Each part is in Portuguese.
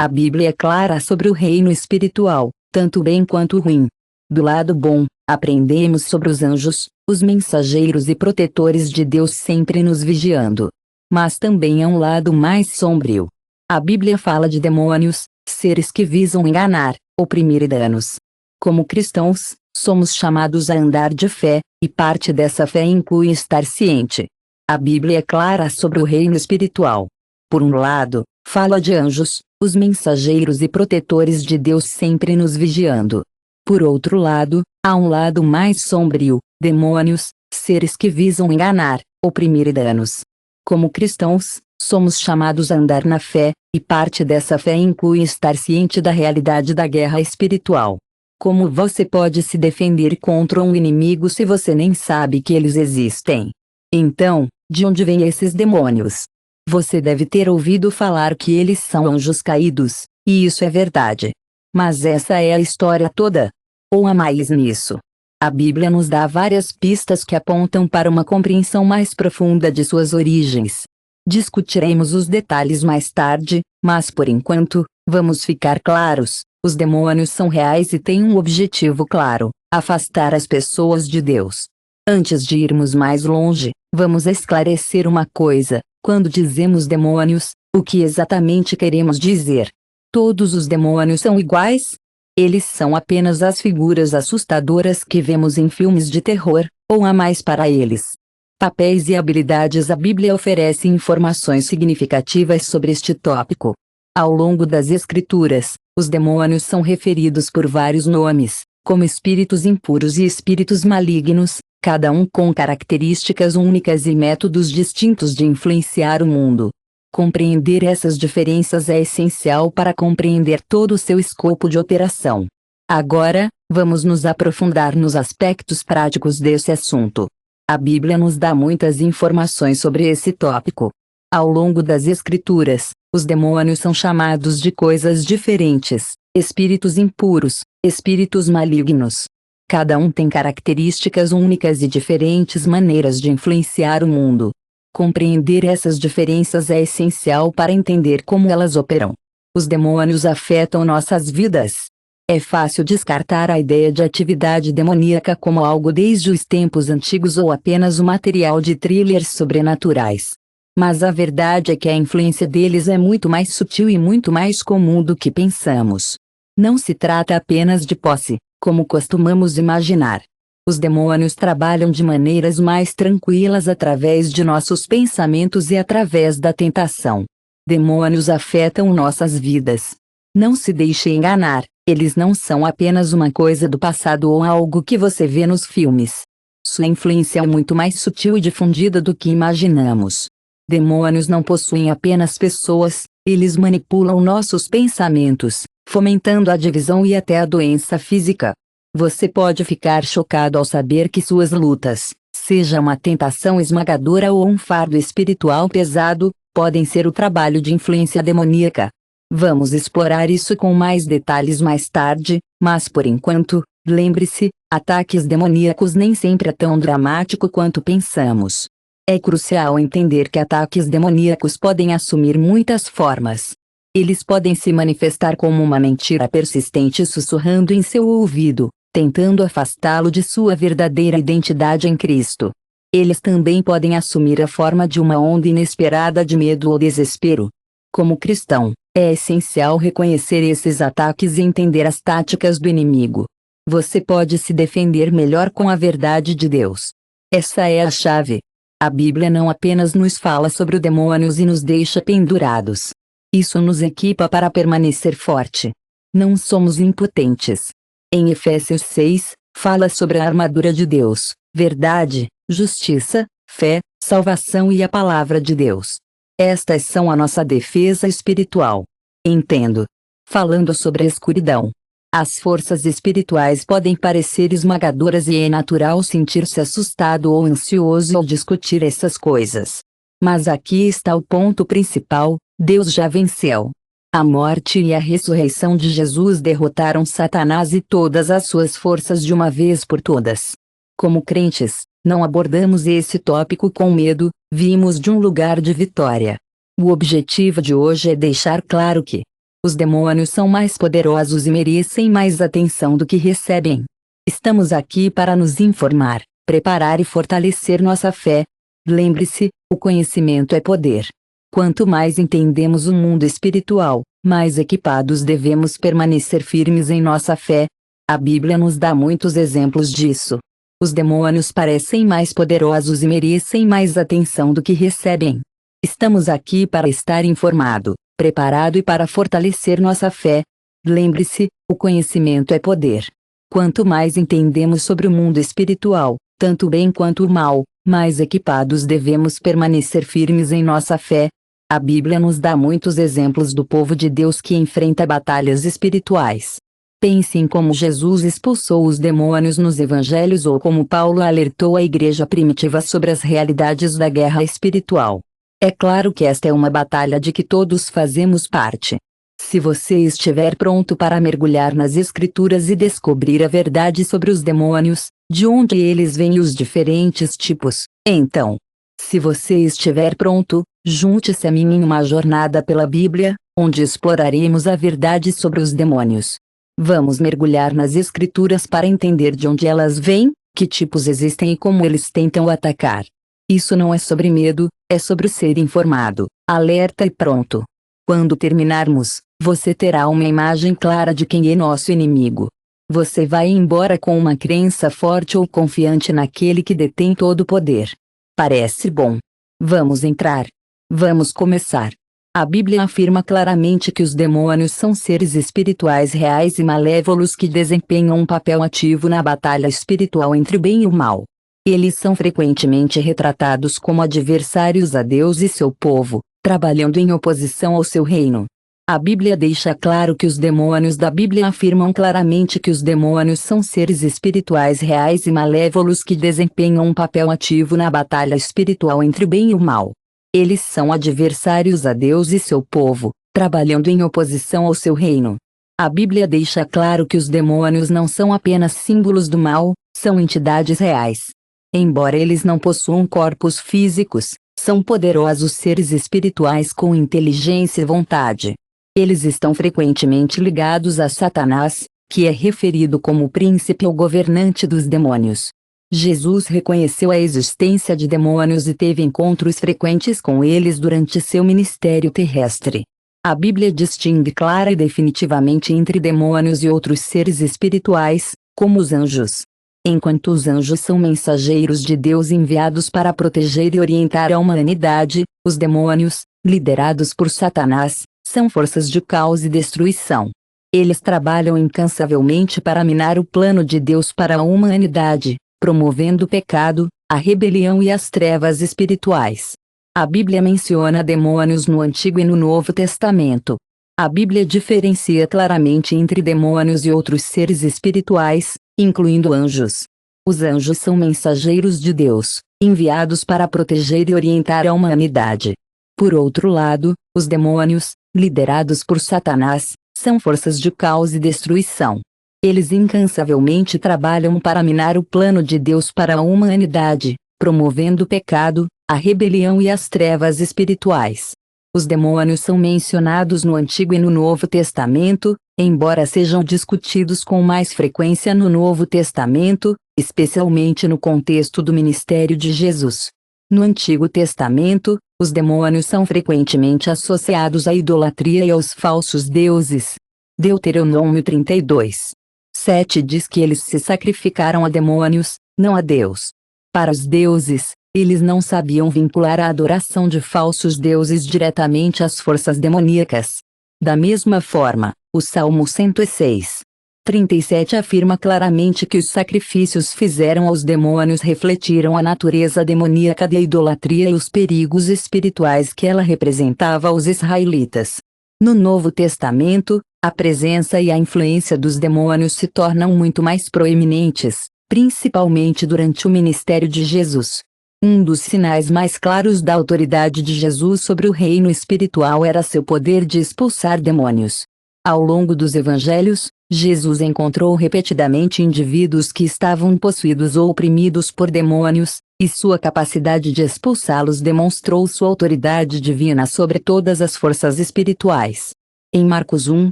A Bíblia é clara sobre o reino espiritual, tanto bem quanto ruim. Do lado bom, aprendemos sobre os anjos, os mensageiros e protetores de Deus sempre nos vigiando. Mas também há um lado mais sombrio. A Bíblia fala de demônios, seres que visam enganar, oprimir e danos. Como cristãos, somos chamados a andar de fé, e parte dessa fé inclui estar ciente. A Bíblia é clara sobre o reino espiritual. Por um lado, fala de anjos, os mensageiros e protetores de Deus sempre nos vigiando. Por outro lado, há um lado mais sombrio, demônios, seres que visam enganar, oprimir e danos. Como cristãos, somos chamados a andar na fé, e parte dessa fé inclui estar ciente da realidade da guerra espiritual. Como você pode se defender contra um inimigo se você nem sabe que eles existem? Então, de onde vêm esses demônios? Você deve ter ouvido falar que eles são anjos caídos, e isso é verdade. Mas essa é a história toda? Ou há mais nisso? A Bíblia nos dá várias pistas que apontam para uma compreensão mais profunda de suas origens. Discutiremos os detalhes mais tarde, mas por enquanto, vamos ficar claros: os demônios são reais e têm um objetivo claro: afastar as pessoas de Deus. Antes de irmos mais longe, vamos esclarecer uma coisa: quando dizemos demônios, o que exatamente queremos dizer? Todos os demônios são iguais? Eles são apenas as figuras assustadoras que vemos em filmes de terror, ou há mais para eles? Papéis e habilidades. A Bíblia oferece informações significativas sobre este tópico. Ao longo das Escrituras, os demônios são referidos por vários nomes, como espíritos impuros e espíritos malignos, cada um com características únicas e métodos distintos de influenciar o mundo. Compreender essas diferenças é essencial para compreender todo o seu escopo de operação. Agora, vamos nos aprofundar nos aspectos práticos desse assunto. A Bíblia nos dá muitas informações sobre esse tópico. Ao longo das Escrituras, os demônios são chamados de coisas diferentes: espíritos impuros, espíritos malignos. Cada um tem características únicas e diferentes maneiras de influenciar o mundo. Compreender essas diferenças é essencial para entender como elas operam. Os demônios afetam nossas vidas. É fácil descartar a ideia de atividade demoníaca como algo desde os tempos antigos ou apenas o material de thrillers sobrenaturais. Mas a verdade é que a influência deles é muito mais sutil e muito mais comum do que pensamos. Não se trata apenas de posse, como costumamos imaginar. Os demônios trabalham de maneiras mais tranquilas através de nossos pensamentos e através da tentação. Demônios afetam nossas vidas. Não se deixe enganar, eles não são apenas uma coisa do passado ou algo que você vê nos filmes. Sua influência é muito mais sutil e difundida do que imaginamos. Demônios não possuem apenas pessoas, eles manipulam nossos pensamentos, fomentando a divisão e até a doença física. Você pode ficar chocado ao saber que suas lutas, seja uma tentação esmagadora ou um fardo espiritual pesado, podem ser o trabalho de influência demoníaca. Vamos explorar isso com mais detalhes mais tarde, mas por enquanto, lembre-se, ataques demoníacos nem sempre é tão dramático quanto pensamos. É crucial entender que ataques demoníacos podem assumir muitas formas. Eles podem se manifestar como uma mentira persistente sussurrando em seu ouvido, tentando afastá-lo de sua verdadeira identidade em Cristo. Eles também podem assumir a forma de uma onda inesperada de medo ou desespero. Como cristão, é essencial reconhecer esses ataques e entender as táticas do inimigo. Você pode se defender melhor com a verdade de Deus. Essa é a chave. A Bíblia não apenas nos fala sobre os demônios e nos deixa pendurados. Isso nos equipa para permanecer forte. Não somos impotentes. Em Efésios 6, fala sobre a armadura de Deus: verdade, justiça, fé, salvação e a palavra de Deus. Estas são a nossa defesa espiritual. Entendo. Falando sobre a escuridão. As forças espirituais podem parecer esmagadoras e é natural sentir-se assustado ou ansioso ao discutir essas coisas. Mas aqui está o ponto principal: Deus já venceu. A morte e a ressurreição de Jesus derrotaram Satanás e todas as suas forças de uma vez por todas. Como crentes, não abordamos esse tópico com medo, vimos de um lugar de vitória. O objetivo de hoje é deixar claro que Os demônios são mais poderosos e merecem mais atenção do que recebem. Estamos aqui para nos informar, preparar e fortalecer nossa fé. Lembre-se, o conhecimento é poder. Quanto mais entendemos o mundo espiritual, mais equipados devemos permanecer firmes em nossa fé. A Bíblia nos dá muitos exemplos disso. Os demônios parecem mais poderosos e merecem mais atenção do que recebem. Estamos aqui para estar informado, preparado e para fortalecer nossa fé. Lembre-se, o conhecimento é poder. Quanto mais entendemos sobre o mundo espiritual, tanto o bem quanto o mal, mais equipados devemos permanecer firmes em nossa fé. A Bíblia nos dá muitos exemplos do povo de Deus que enfrenta batalhas espirituais. Pense em como Jesus expulsou os demônios nos evangelhos ou como Paulo alertou a igreja primitiva sobre as realidades da guerra espiritual. É claro que esta é uma batalha de que todos fazemos parte. Se você estiver pronto para mergulhar nas Escrituras e descobrir a verdade sobre os demônios, de onde eles vêm e os diferentes tipos, então, se você estiver pronto, junte-se a mim em uma jornada pela Bíblia, onde exploraremos a verdade sobre os demônios. Vamos mergulhar nas Escrituras para entender de onde elas vêm, que tipos existem e como eles tentam atacar. Isso não é sobre medo, é sobre ser informado, alerta e pronto. Quando terminarmos, você terá uma imagem clara de quem é nosso inimigo. Você vai embora com uma crença forte ou confiante naquele que detém todo o poder. Parece bom? Vamos entrar. Vamos começar. A Bíblia afirma claramente que os demônios são seres espirituais reais e malévolos que desempenham um papel ativo na batalha espiritual entre o bem e o mal. Eles são frequentemente retratados como adversários a Deus e seu povo, trabalhando em oposição ao seu reino. A Bíblia deixa claro que os demônios da Bíblia afirmam claramente que os demônios são seres espirituais reais e malévolos que desempenham um papel ativo na batalha espiritual entre o bem e o mal. Eles são adversários a Deus e seu povo, trabalhando em oposição ao seu reino. A Bíblia deixa claro que os demônios não são apenas símbolos do mal, são entidades reais. Embora eles não possuam corpos físicos, são poderosos seres espirituais com inteligência e vontade. Eles estão frequentemente ligados a Satanás, que é referido como o príncipe ou governante dos demônios. Jesus reconheceu a existência de demônios e teve encontros frequentes com eles durante seu ministério terrestre. A Bíblia distingue clara e definitivamente entre demônios e outros seres espirituais, como os anjos. Enquanto os anjos são mensageiros de Deus enviados para proteger e orientar a humanidade, os demônios, liderados por Satanás, são forças de caos e destruição. Eles trabalham incansavelmente para minar o plano de Deus para a humanidade, promovendo o pecado, a rebelião e as trevas espirituais. A Bíblia menciona demônios no Antigo e no Novo Testamento. A Bíblia diferencia claramente entre demônios e outros seres espirituais, incluindo anjos. Os anjos são mensageiros de Deus, enviados para proteger e orientar a humanidade. Por outro lado, os demônios, liderados por Satanás, são forças de caos e destruição. Eles incansavelmente trabalham para minar o plano de Deus para a humanidade, promovendo o pecado, a rebelião e as trevas espirituais. Os demônios são mencionados no Antigo e no Novo Testamento, embora sejam discutidos com mais frequência no Novo Testamento, especialmente no contexto do ministério de Jesus. No Antigo Testamento, os demônios são frequentemente associados à idolatria e aos falsos deuses. Deuteronômio 32:7 diz que eles se sacrificaram a demônios, não a Deus. Para os deuses, eles não sabiam vincular a adoração de falsos deuses diretamente às forças demoníacas. Da mesma forma, o Salmo 106:37 afirma claramente que os sacrifícios fizeram aos demônios refletiram a natureza demoníaca da idolatria e os perigos espirituais que ela representava aos israelitas. No Novo Testamento, a presença e a influência dos demônios se tornam muito mais proeminentes, principalmente durante o ministério de Jesus. Um dos sinais mais claros da autoridade de Jesus sobre o reino espiritual era seu poder de expulsar demônios. Ao longo dos evangelhos, Jesus encontrou repetidamente indivíduos que estavam possuídos ou oprimidos por demônios, e sua capacidade de expulsá-los demonstrou sua autoridade divina sobre todas as forças espirituais. Em Marcos 1,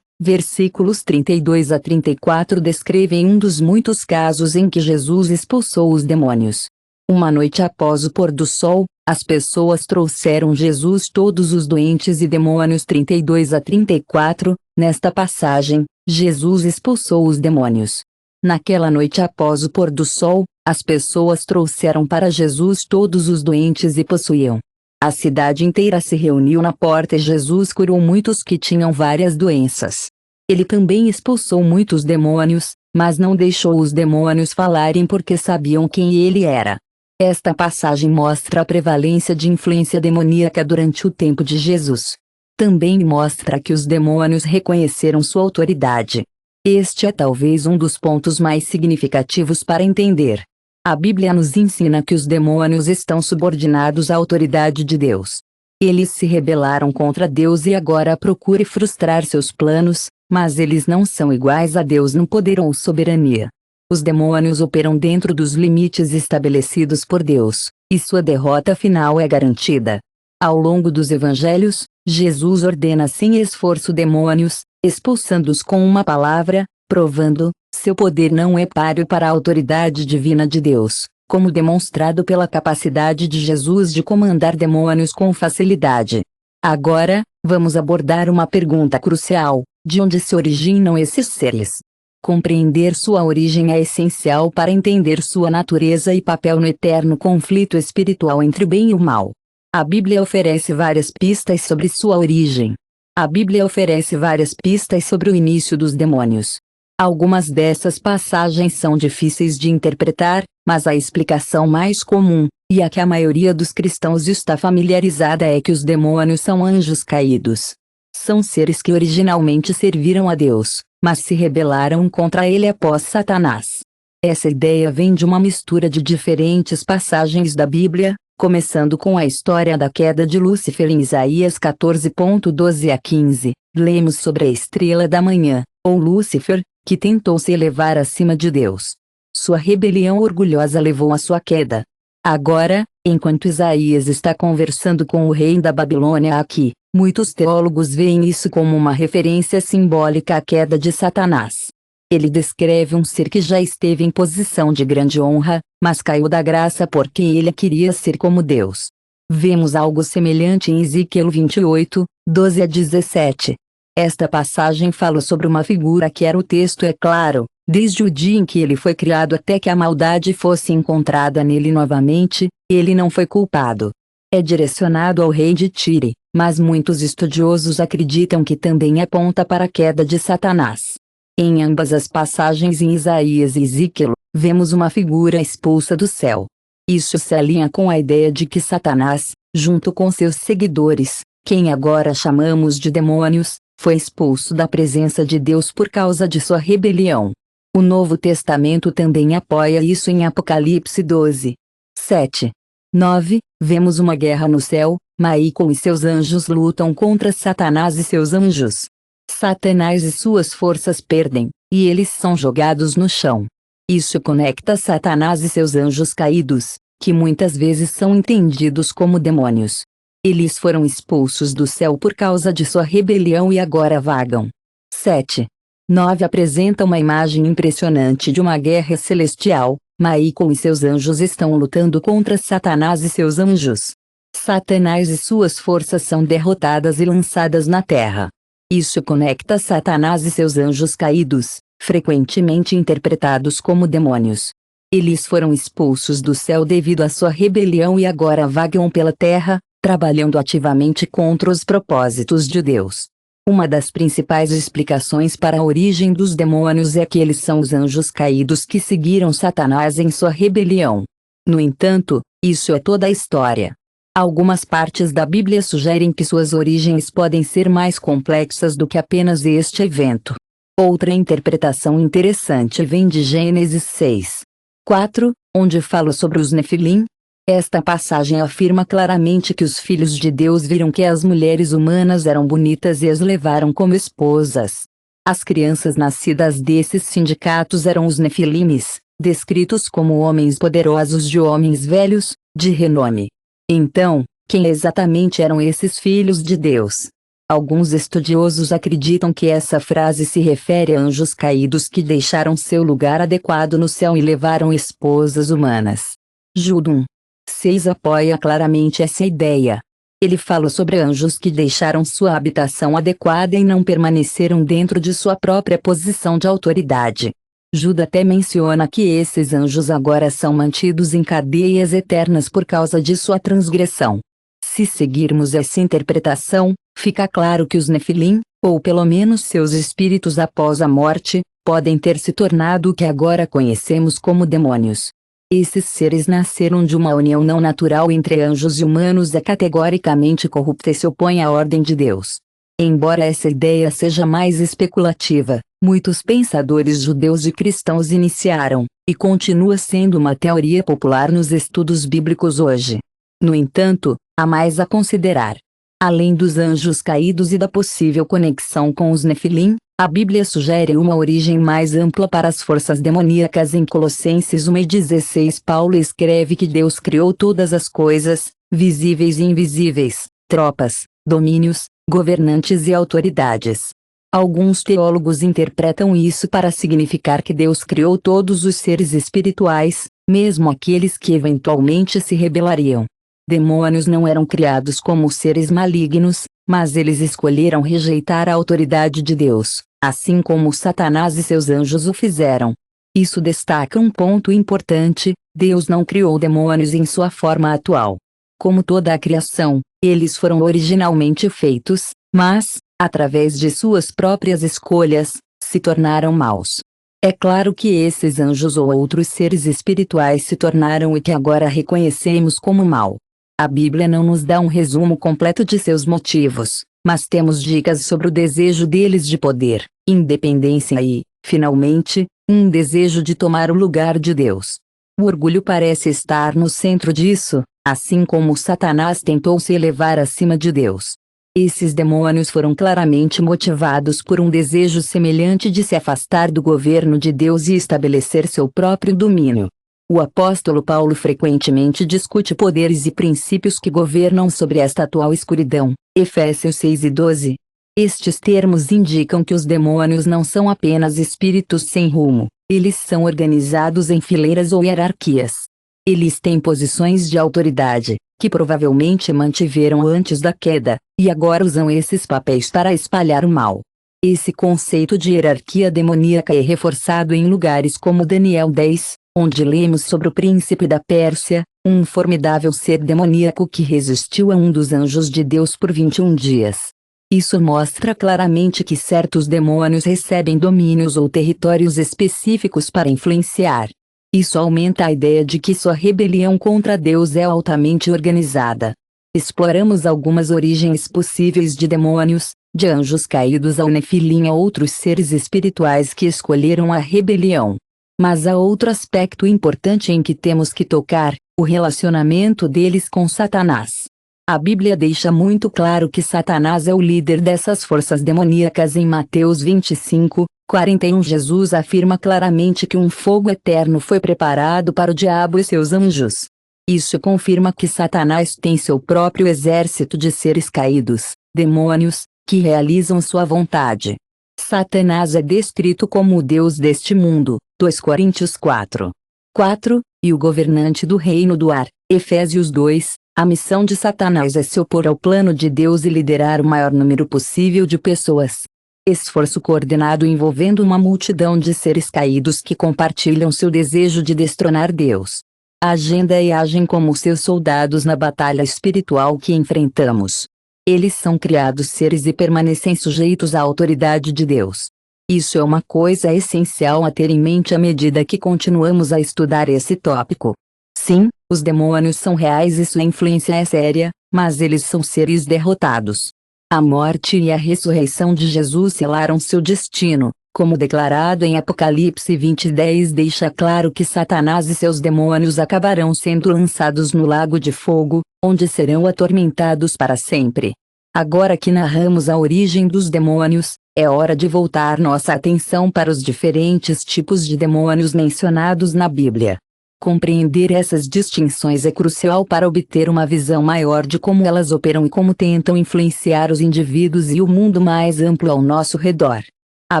versículos 32 a 34 descrevem um dos muitos casos em que Jesus expulsou os demônios. Uma noite após o pôr do sol, as pessoas trouxeram Jesus todos os doentes e demônios. 32 a 34, nesta passagem, Jesus expulsou os demônios. Naquela noite após o pôr do sol, as pessoas trouxeram para Jesus todos os doentes e possuíam. A cidade inteira se reuniu na porta e Jesus curou muitos que tinham várias doenças. Ele também expulsou muitos demônios, mas não deixou os demônios falarem porque sabiam quem ele era. Esta passagem mostra a prevalência de influência demoníaca durante o tempo de Jesus. Também mostra que os demônios reconheceram sua autoridade. Este é talvez um dos pontos mais significativos para entender. A Bíblia nos ensina que os demônios estão subordinados à autoridade de Deus. Eles se rebelaram contra Deus e agora procuram frustrar seus planos, mas eles não são iguais a Deus no poder ou soberania. Os demônios operam dentro dos limites estabelecidos por Deus, e sua derrota final é garantida. Ao longo dos evangelhos, Jesus ordena sem esforço demônios, expulsando-os com uma palavra, provando, seu poder não é páreo para a autoridade divina de Deus, como demonstrado pela capacidade de Jesus de comandar demônios com facilidade. Agora, vamos abordar uma pergunta crucial: de onde se originam esses seres? Compreender sua origem é essencial para entender sua natureza e papel no eterno conflito espiritual entre o bem e o mal. A Bíblia oferece várias pistas sobre sua origem. A Bíblia oferece várias pistas sobre o início dos demônios. Algumas dessas passagens são difíceis de interpretar, mas a explicação mais comum, e a que a maioria dos cristãos está familiarizada, é que os demônios são anjos caídos. São seres que originalmente serviram a Deus, mas se rebelaram contra ele após Satanás. Essa ideia vem de uma mistura de diferentes passagens da Bíblia, começando com a história da queda de Lúcifer em Isaías 14.12 a 15. Lemos sobre a estrela da manhã, ou Lúcifer, que tentou se elevar acima de Deus. Sua rebelião orgulhosa levou à sua queda. Agora, enquanto Isaías está conversando com o rei da Babilônia aqui, muitos teólogos veem isso como uma referência simbólica à queda de Satanás. Ele descreve um ser que já esteve em posição de grande honra, mas caiu da graça porque ele queria ser como Deus. Vemos algo semelhante em Ezequiel 28, 12 a 17. Esta passagem fala sobre uma figura que era, o texto é claro, desde o dia em que ele foi criado até que a maldade fosse encontrada nele novamente, ele não foi culpado. É direcionado ao rei de Tire, mas muitos estudiosos acreditam que também aponta para a queda de Satanás. Em ambas as passagens em Isaías e Ezequiel, vemos uma figura expulsa do céu. Isso se alinha com a ideia de que Satanás, junto com seus seguidores, quem agora chamamos de demônios, foi expulso da presença de Deus por causa de sua rebelião. O Novo Testamento também apoia isso em Apocalipse 12. 7. 9. Vemos uma guerra no céu. Michael e seus anjos lutam contra Satanás e seus anjos. Satanás e suas forças perdem, e eles são jogados no chão. Isso conecta Satanás e seus anjos caídos, que muitas vezes são entendidos como demônios. Eles foram expulsos do céu por causa de sua rebelião e agora vagam. 7. 9 apresenta uma imagem impressionante de uma guerra celestial. Michael e seus anjos estão lutando contra Satanás e seus anjos. Satanás e suas forças são derrotadas e lançadas na terra. Isso conecta Satanás e seus anjos caídos, frequentemente interpretados como demônios. Eles foram expulsos do céu devido à sua rebelião e agora vagam pela terra, trabalhando ativamente contra os propósitos de Deus. Uma das principais explicações para a origem dos demônios é que eles são os anjos caídos que seguiram Satanás em sua rebelião. No entanto, isso é toda a história. Algumas partes da Bíblia sugerem que suas origens podem ser mais complexas do que apenas este evento. Outra interpretação interessante vem de Gênesis 6. 4, onde fala sobre os Nefilim. Esta passagem afirma claramente que os filhos de Deus viram que as mulheres humanas eram bonitas e as levaram como esposas. As crianças nascidas desses sindicatos eram os Nefilimes, descritos como homens poderosos de homens velhos, de renome. Então, quem exatamente eram esses filhos de Deus? Alguns estudiosos acreditam que essa frase se refere a anjos caídos que deixaram seu lugar adequado no céu e levaram esposas humanas. Judum 6 apoia claramente essa ideia. Ele fala sobre anjos que deixaram sua habitação adequada e não permaneceram dentro de sua própria posição de autoridade. Judas até menciona que esses anjos agora são mantidos em cadeias eternas por causa de sua transgressão. Se seguirmos essa interpretação, fica claro que os Nefilim, ou pelo menos seus espíritos após a morte, podem ter se tornado o que agora conhecemos como demônios. Esses seres nasceram de uma união não natural entre anjos e humanos categoricamente corrupta e se opõe à ordem de Deus. Embora essa ideia seja mais especulativa, muitos pensadores judeus e cristãos iniciaram, e continua sendo uma teoria popular nos estudos bíblicos hoje. No entanto, há mais a considerar. Além dos anjos caídos e da possível conexão com os Nefilim, a Bíblia sugere uma origem mais ampla para as forças demoníacas. Em Colossenses 1:16 Paulo escreve que Deus criou todas as coisas, visíveis e invisíveis, tropas, domínios, governantes e autoridades. Alguns teólogos interpretam isso para significar que Deus criou todos os seres espirituais, mesmo aqueles que eventualmente se rebelariam. Demônios não eram criados como seres malignos, mas eles escolheram rejeitar a autoridade de Deus, assim como Satanás e seus anjos o fizeram. Isso destaca um ponto importante: Deus não criou demônios em sua forma atual. Como toda a criação, eles foram originalmente feitos, mas, através de suas próprias escolhas, se tornaram maus. É claro que esses anjos ou outros seres espirituais se tornaram o que agora reconhecemos como mal. A Bíblia não nos dá um resumo completo de seus motivos, mas temos dicas sobre o desejo deles de poder, independência e, finalmente, um desejo de tomar o lugar de Deus. O orgulho parece estar no centro disso, assim como Satanás tentou se elevar acima de Deus. Esses demônios foram claramente motivados por um desejo semelhante de se afastar do governo de Deus e estabelecer seu próprio domínio. O apóstolo Paulo frequentemente discute poderes e princípios que governam sobre esta atual escuridão, Efésios 6:12. Estes termos indicam que os demônios não são apenas espíritos sem rumo, eles são organizados em fileiras ou hierarquias. Eles têm posições de autoridade, que provavelmente mantiveram antes da queda, e agora usam esses papéis para espalhar o mal. Esse conceito de hierarquia demoníaca é reforçado em lugares como Daniel 10, onde lemos sobre o príncipe da Pérsia, um formidável ser demoníaco que resistiu a um dos anjos de Deus por 21 dias. Isso mostra claramente que certos demônios recebem domínios ou territórios específicos para influenciar. Isso aumenta a ideia de que sua rebelião contra Deus é altamente organizada. Exploramos algumas origens possíveis de demônios, de anjos caídos ao Nefilim a outros seres espirituais que escolheram a rebelião. Mas há outro aspecto importante em que temos que tocar: o relacionamento deles com Satanás. A Bíblia deixa muito claro que Satanás é o líder dessas forças demoníacas. Em Mateus 25:41 Jesus afirma claramente que um fogo eterno foi preparado para o diabo e seus anjos. Isso confirma que Satanás tem seu próprio exército de seres caídos, demônios, que realizam sua vontade. Satanás é descrito como o Deus deste mundo, 2 Coríntios 4:4, e o governante do reino do ar, Efésios 2. A missão de Satanás é se opor ao plano de Deus e liderar o maior número possível de pessoas. Esforço coordenado envolvendo uma multidão de seres caídos que compartilham seu desejo de destronar Deus. Agenda e agem como seus soldados na batalha espiritual que enfrentamos. Eles são criados seres e permanecem sujeitos à autoridade de Deus. Isso é uma coisa essencial a ter em mente à medida que continuamos a estudar esse tópico. Sim, os demônios são reais e sua influência é séria, mas eles são seres derrotados. A morte e a ressurreição de Jesus selaram seu destino, como declarado em Apocalipse 20:10 deixa claro que Satanás e seus demônios acabarão sendo lançados no lago de fogo, onde serão atormentados para sempre. Agora que narramos a origem dos demônios, é hora de voltar nossa atenção para os diferentes tipos de demônios mencionados na Bíblia. Compreender essas distinções é crucial para obter uma visão maior de como elas operam e como tentam influenciar os indivíduos e o mundo mais amplo ao nosso redor. A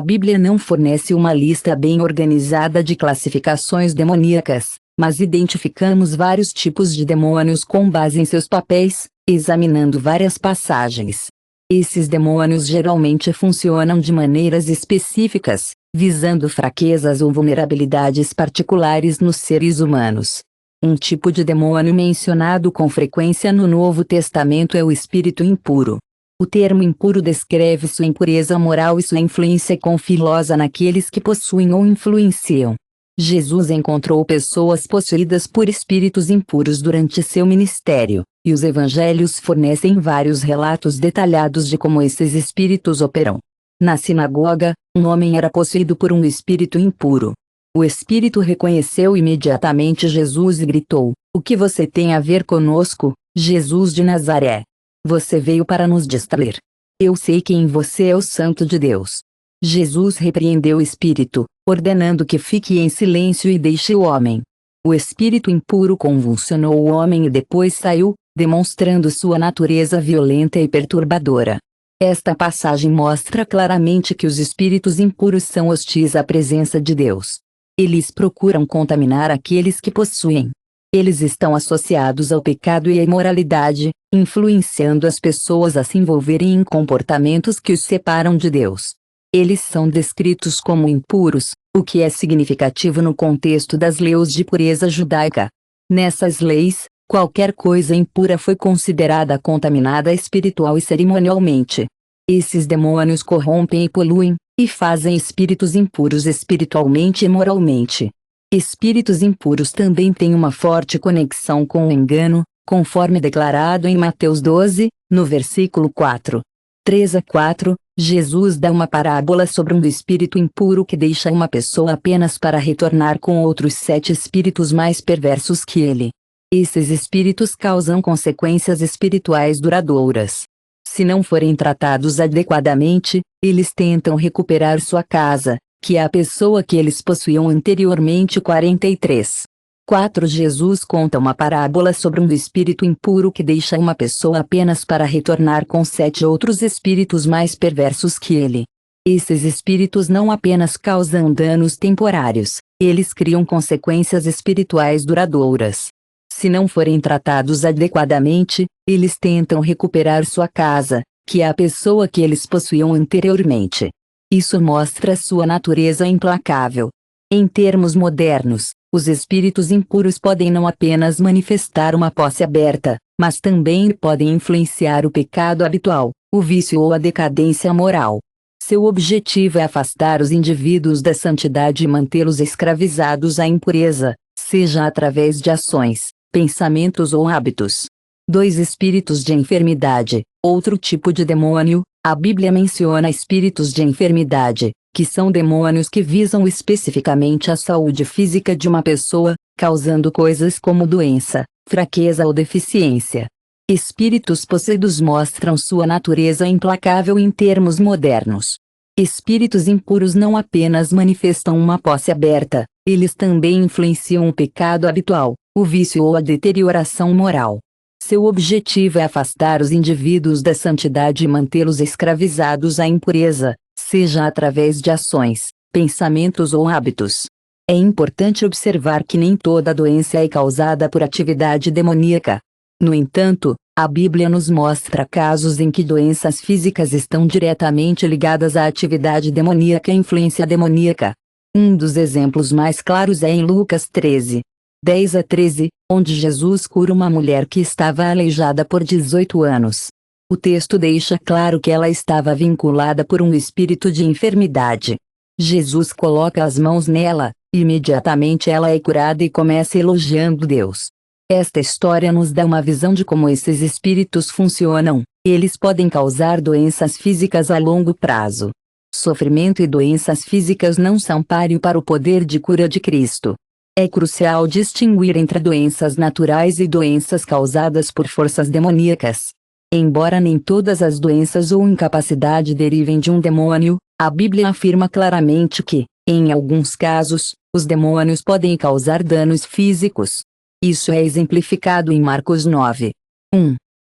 Bíblia não fornece uma lista bem organizada de classificações demoníacas, mas identificamos vários tipos de demônios com base em seus papéis, examinando várias passagens. Esses demônios geralmente funcionam de maneiras específicas, visando fraquezas ou vulnerabilidades particulares nos seres humanos. Um tipo de demônio mencionado com frequência no Novo Testamento é o espírito impuro. O termo impuro descreve sua impureza moral e sua influência confilosa naqueles que possuem ou influenciam. Jesus encontrou pessoas possuídas por espíritos impuros durante seu ministério, e os evangelhos fornecem vários relatos detalhados de como esses espíritos operam. Na sinagoga, um homem era possuído por um espírito impuro. O espírito reconheceu imediatamente Jesus e gritou: "O que você tem a ver conosco, Jesus de Nazaré? Você veio para nos distrair. Eu sei quem você é, o Santo de Deus." Jesus repreendeu o espírito, ordenando que fique em silêncio e deixe o homem. O espírito impuro convulsionou o homem e depois saiu, demonstrando sua natureza violenta e perturbadora. Esta passagem mostra claramente que os espíritos impuros são hostis à presença de Deus. Eles procuram contaminar aqueles que possuem. Eles estão associados ao pecado e à imoralidade, influenciando as pessoas a se envolverem em comportamentos que os separam de Deus. Eles são descritos como impuros, o que é significativo no contexto das leis de pureza judaica. Nessas leis, qualquer coisa impura foi considerada contaminada espiritual e cerimonialmente. Esses demônios corrompem e poluem, e fazem espíritos impuros espiritualmente e moralmente. Espíritos impuros também têm uma forte conexão com o engano, conforme declarado em Mateus 12, no versículo 4. 3-4, Jesus dá uma parábola sobre um espírito impuro que deixa uma pessoa apenas para retornar com outros 7 espíritos mais perversos que ele. Esses espíritos causam consequências espirituais duradouras. Se não forem tratados adequadamente, eles tentam recuperar sua casa, que é a pessoa que eles possuíam anteriormente. 43:4 Jesus conta uma parábola sobre um espírito impuro que deixa uma pessoa apenas para retornar com 7 outros espíritos mais perversos que ele. Esses espíritos não apenas causam danos temporários, eles criam consequências espirituais duradouras. Se não forem tratados adequadamente, eles tentam recuperar sua casa, que é a pessoa que eles possuíam anteriormente. Isso mostra sua natureza implacável. Em termos modernos, os espíritos impuros podem não apenas manifestar uma posse aberta, mas também podem influenciar o pecado habitual, o vício ou a decadência moral. Seu objetivo é afastar os indivíduos da santidade e mantê-los escravizados à impureza, seja através de ações, pensamentos ou hábitos. 2 Espíritos de enfermidade, outro tipo de demônio. A Bíblia menciona espíritos de enfermidade, que são demônios que visam especificamente a saúde física de uma pessoa, causando coisas como doença, fraqueza ou deficiência. Espíritos possuídos mostram sua natureza implacável em termos modernos. Espíritos impuros não apenas manifestam uma posse aberta, eles também influenciam o pecado habitual, o vício ou a deterioração moral. Seu objetivo é afastar os indivíduos da santidade e mantê-los escravizados à impureza, seja através de ações, pensamentos ou hábitos. É importante observar que nem toda doença é causada por atividade demoníaca. No entanto, a Bíblia nos mostra casos em que doenças físicas estão diretamente ligadas à atividade demoníaca e influência demoníaca. Um dos exemplos mais claros é em Lucas 13:10-13, onde Jesus cura uma mulher que estava aleijada por 18 anos. O texto deixa claro que ela estava vinculada por um espírito de enfermidade. Jesus coloca as mãos nela, e imediatamente ela é curada e começa elogiando Deus. Esta história nos dá uma visão de como esses espíritos funcionam. Eles podem causar doenças físicas a longo prazo. Sofrimento e doenças físicas não são páreo para o poder de cura de Cristo. É crucial distinguir entre doenças naturais e doenças causadas por forças demoníacas. Embora nem todas as doenças ou incapacidade derivem de um demônio, a Bíblia afirma claramente que, Em alguns casos, os demônios podem causar danos físicos. Isso é exemplificado em Marcos 9.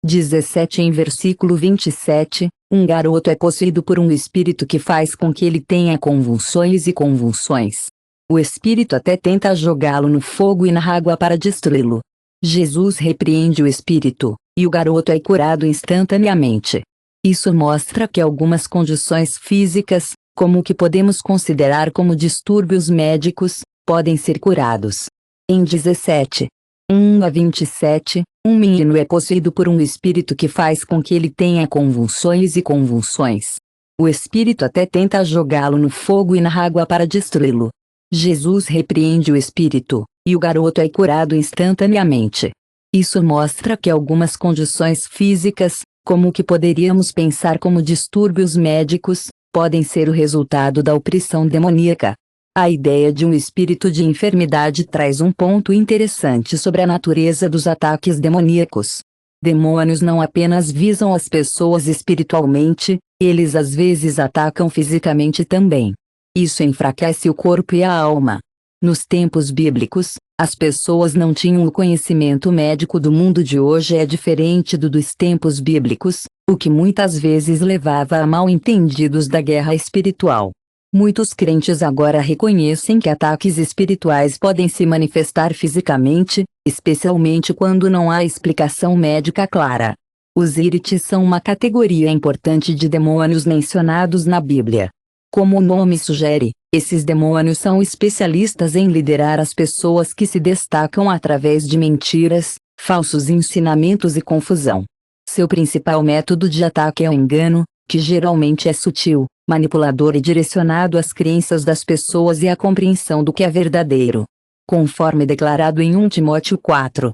17 em versículo 27, um garoto é possuído por um espírito que faz com que ele tenha convulsões e convulsões. O espírito até tenta jogá-lo no fogo e na água para destruí-lo. Jesus repreende o espírito, e o garoto é curado instantaneamente. Isso mostra que algumas condições físicas, como o que podemos considerar como distúrbios médicos, podem ser curados. Em 17. 1-27, um menino é possuído por um espírito que faz com que ele tenha convulsões e convulsões. O espírito até tenta jogá-lo no fogo e na água para destruí-lo. Jesus repreende o espírito, e o garoto é curado instantaneamente. Isso mostra que algumas condições físicas, como o que poderíamos pensar como distúrbios médicos, podem ser o resultado da opressão demoníaca. A ideia de um espírito de enfermidade traz um ponto interessante sobre a natureza dos ataques demoníacos. Demônios não apenas visam as pessoas espiritualmente, eles às vezes atacam fisicamente também. Isso enfraquece o corpo e a alma. Nos tempos bíblicos, as pessoas não tinham o conhecimento médico do mundo de hoje é diferente do dos tempos bíblicos, o que muitas vezes levava a mal-entendidos da guerra espiritual. Muitos crentes agora reconhecem que ataques espirituais podem se manifestar fisicamente, especialmente quando não há explicação médica clara. Os irites são uma categoria importante de demônios mencionados na Bíblia. Como o nome sugere, esses demônios são especialistas em liderar as pessoas que se destacam através de mentiras, falsos ensinamentos e confusão. Seu principal método de ataque é o engano, que geralmente é sutil, manipulador e direcionado às crenças das pessoas e à compreensão do que é verdadeiro. Conforme declarado em 1 Timóteo 4.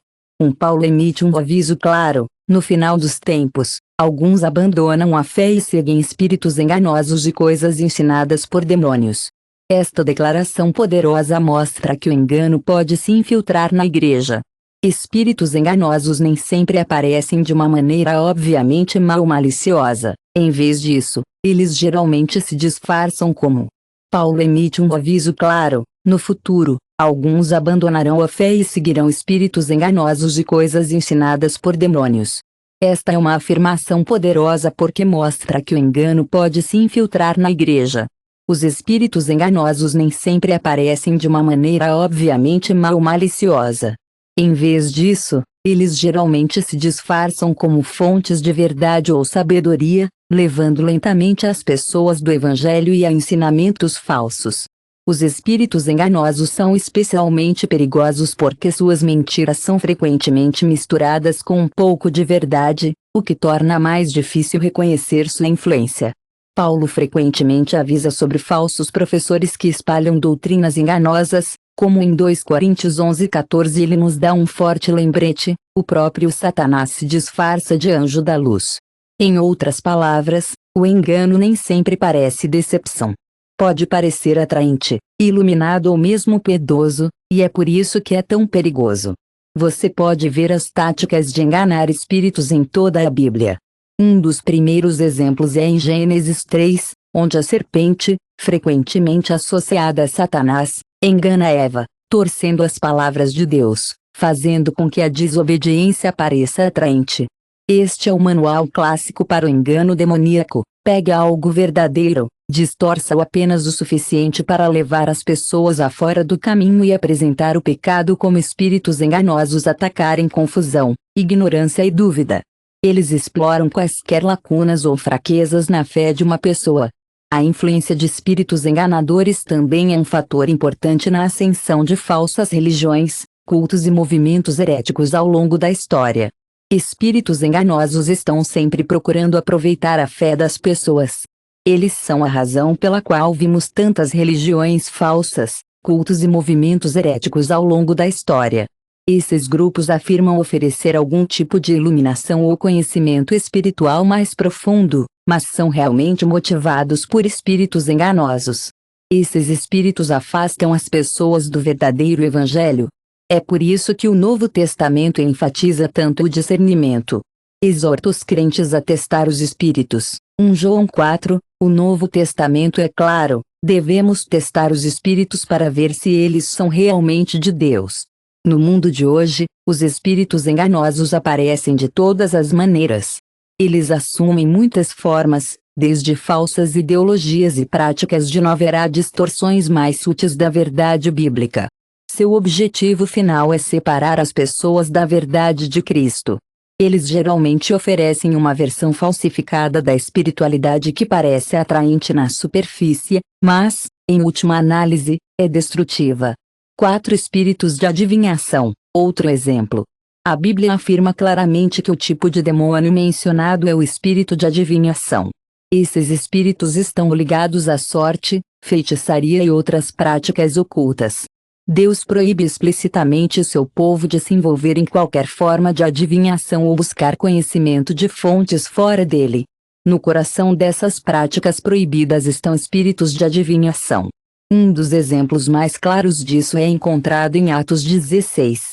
Paulo emite um aviso claro: no final dos tempos, alguns abandonam a fé e seguem espíritos enganosos e coisas ensinadas por demônios. Esta declaração poderosa mostra que o engano pode se infiltrar na igreja. Espíritos enganosos nem sempre aparecem de uma maneira obviamente mal maliciosa. Em vez disso, eles geralmente se disfarçam como. Paulo emite um aviso claro: no futuro, alguns abandonarão a fé e seguirão espíritos enganosos e coisas ensinadas por demônios. Esta é uma afirmação poderosa porque mostra que o engano pode se infiltrar na igreja. Os espíritos enganosos nem sempre aparecem de uma maneira obviamente mal maliciosa. Em vez disso, eles geralmente se disfarçam como fontes de verdade ou sabedoria, levando lentamente as pessoas do Evangelho e a ensinamentos falsos. Os espíritos enganosos são especialmente perigosos porque suas mentiras são frequentemente misturadas com um pouco de verdade, o que torna mais difícil reconhecer sua influência. Paulo frequentemente avisa sobre falsos professores que espalham doutrinas enganosas, como em 2 Coríntios 11:14 ele nos dá um forte lembrete: o próprio Satanás se disfarça de anjo da luz. Em outras palavras, o engano nem sempre parece decepção. Pode parecer atraente, iluminado ou mesmo piedoso, e é por isso que é tão perigoso. Você pode ver as táticas de enganar espíritos em toda a Bíblia. Um dos primeiros exemplos é em Gênesis 3, onde a serpente, frequentemente associada a Satanás, engana Eva, torcendo as palavras de Deus, fazendo com que a desobediência pareça atraente. Este é o manual clássico para o engano demoníaco: pegue algo verdadeiro, distorça-o apenas o suficiente para levar as pessoas a fora do caminho e apresentar o pecado como espíritos enganosos atacarem confusão, ignorância e dúvida. Eles exploram quaisquer lacunas ou fraquezas na fé de uma pessoa. A influência de espíritos enganadores também é um fator importante na ascensão de falsas religiões, cultos e movimentos heréticos ao longo da história. Espíritos enganosos estão sempre procurando aproveitar a fé das pessoas. Eles são a razão pela qual vimos tantas religiões falsas, cultos e movimentos heréticos ao longo da história. Esses grupos afirmam oferecer algum tipo de iluminação ou conhecimento espiritual mais profundo, mas são realmente motivados por espíritos enganosos. Esses espíritos afastam as pessoas do verdadeiro Evangelho. É por isso que o Novo Testamento enfatiza tanto o discernimento. Exorta os crentes a testar os espíritos. 1 João 4, o Novo Testamento é claro: Devemos testar os espíritos para ver se eles são realmente de Deus. No mundo de hoje, os espíritos enganosos aparecem de todas as maneiras. Eles assumem muitas formas, desde falsas ideologias e práticas de novo a distorções mais sutis da verdade bíblica. Seu objetivo final é separar as pessoas da verdade de Cristo. Eles geralmente oferecem uma versão falsificada da espiritualidade que parece atraente na superfície, mas, em última análise, é destrutiva. 4 espíritos de adivinhação. Outro exemplo. A Bíblia afirma claramente que o tipo de demônio mencionado é o espírito de adivinhação. Esses espíritos estão ligados à sorte, feitiçaria e outras práticas ocultas. Deus proíbe explicitamente seu povo de se envolver em qualquer forma de adivinhação ou buscar conhecimento de fontes fora dele. No coração dessas práticas proibidas estão espíritos de adivinhação. Um dos exemplos mais claros disso é encontrado em Atos 16.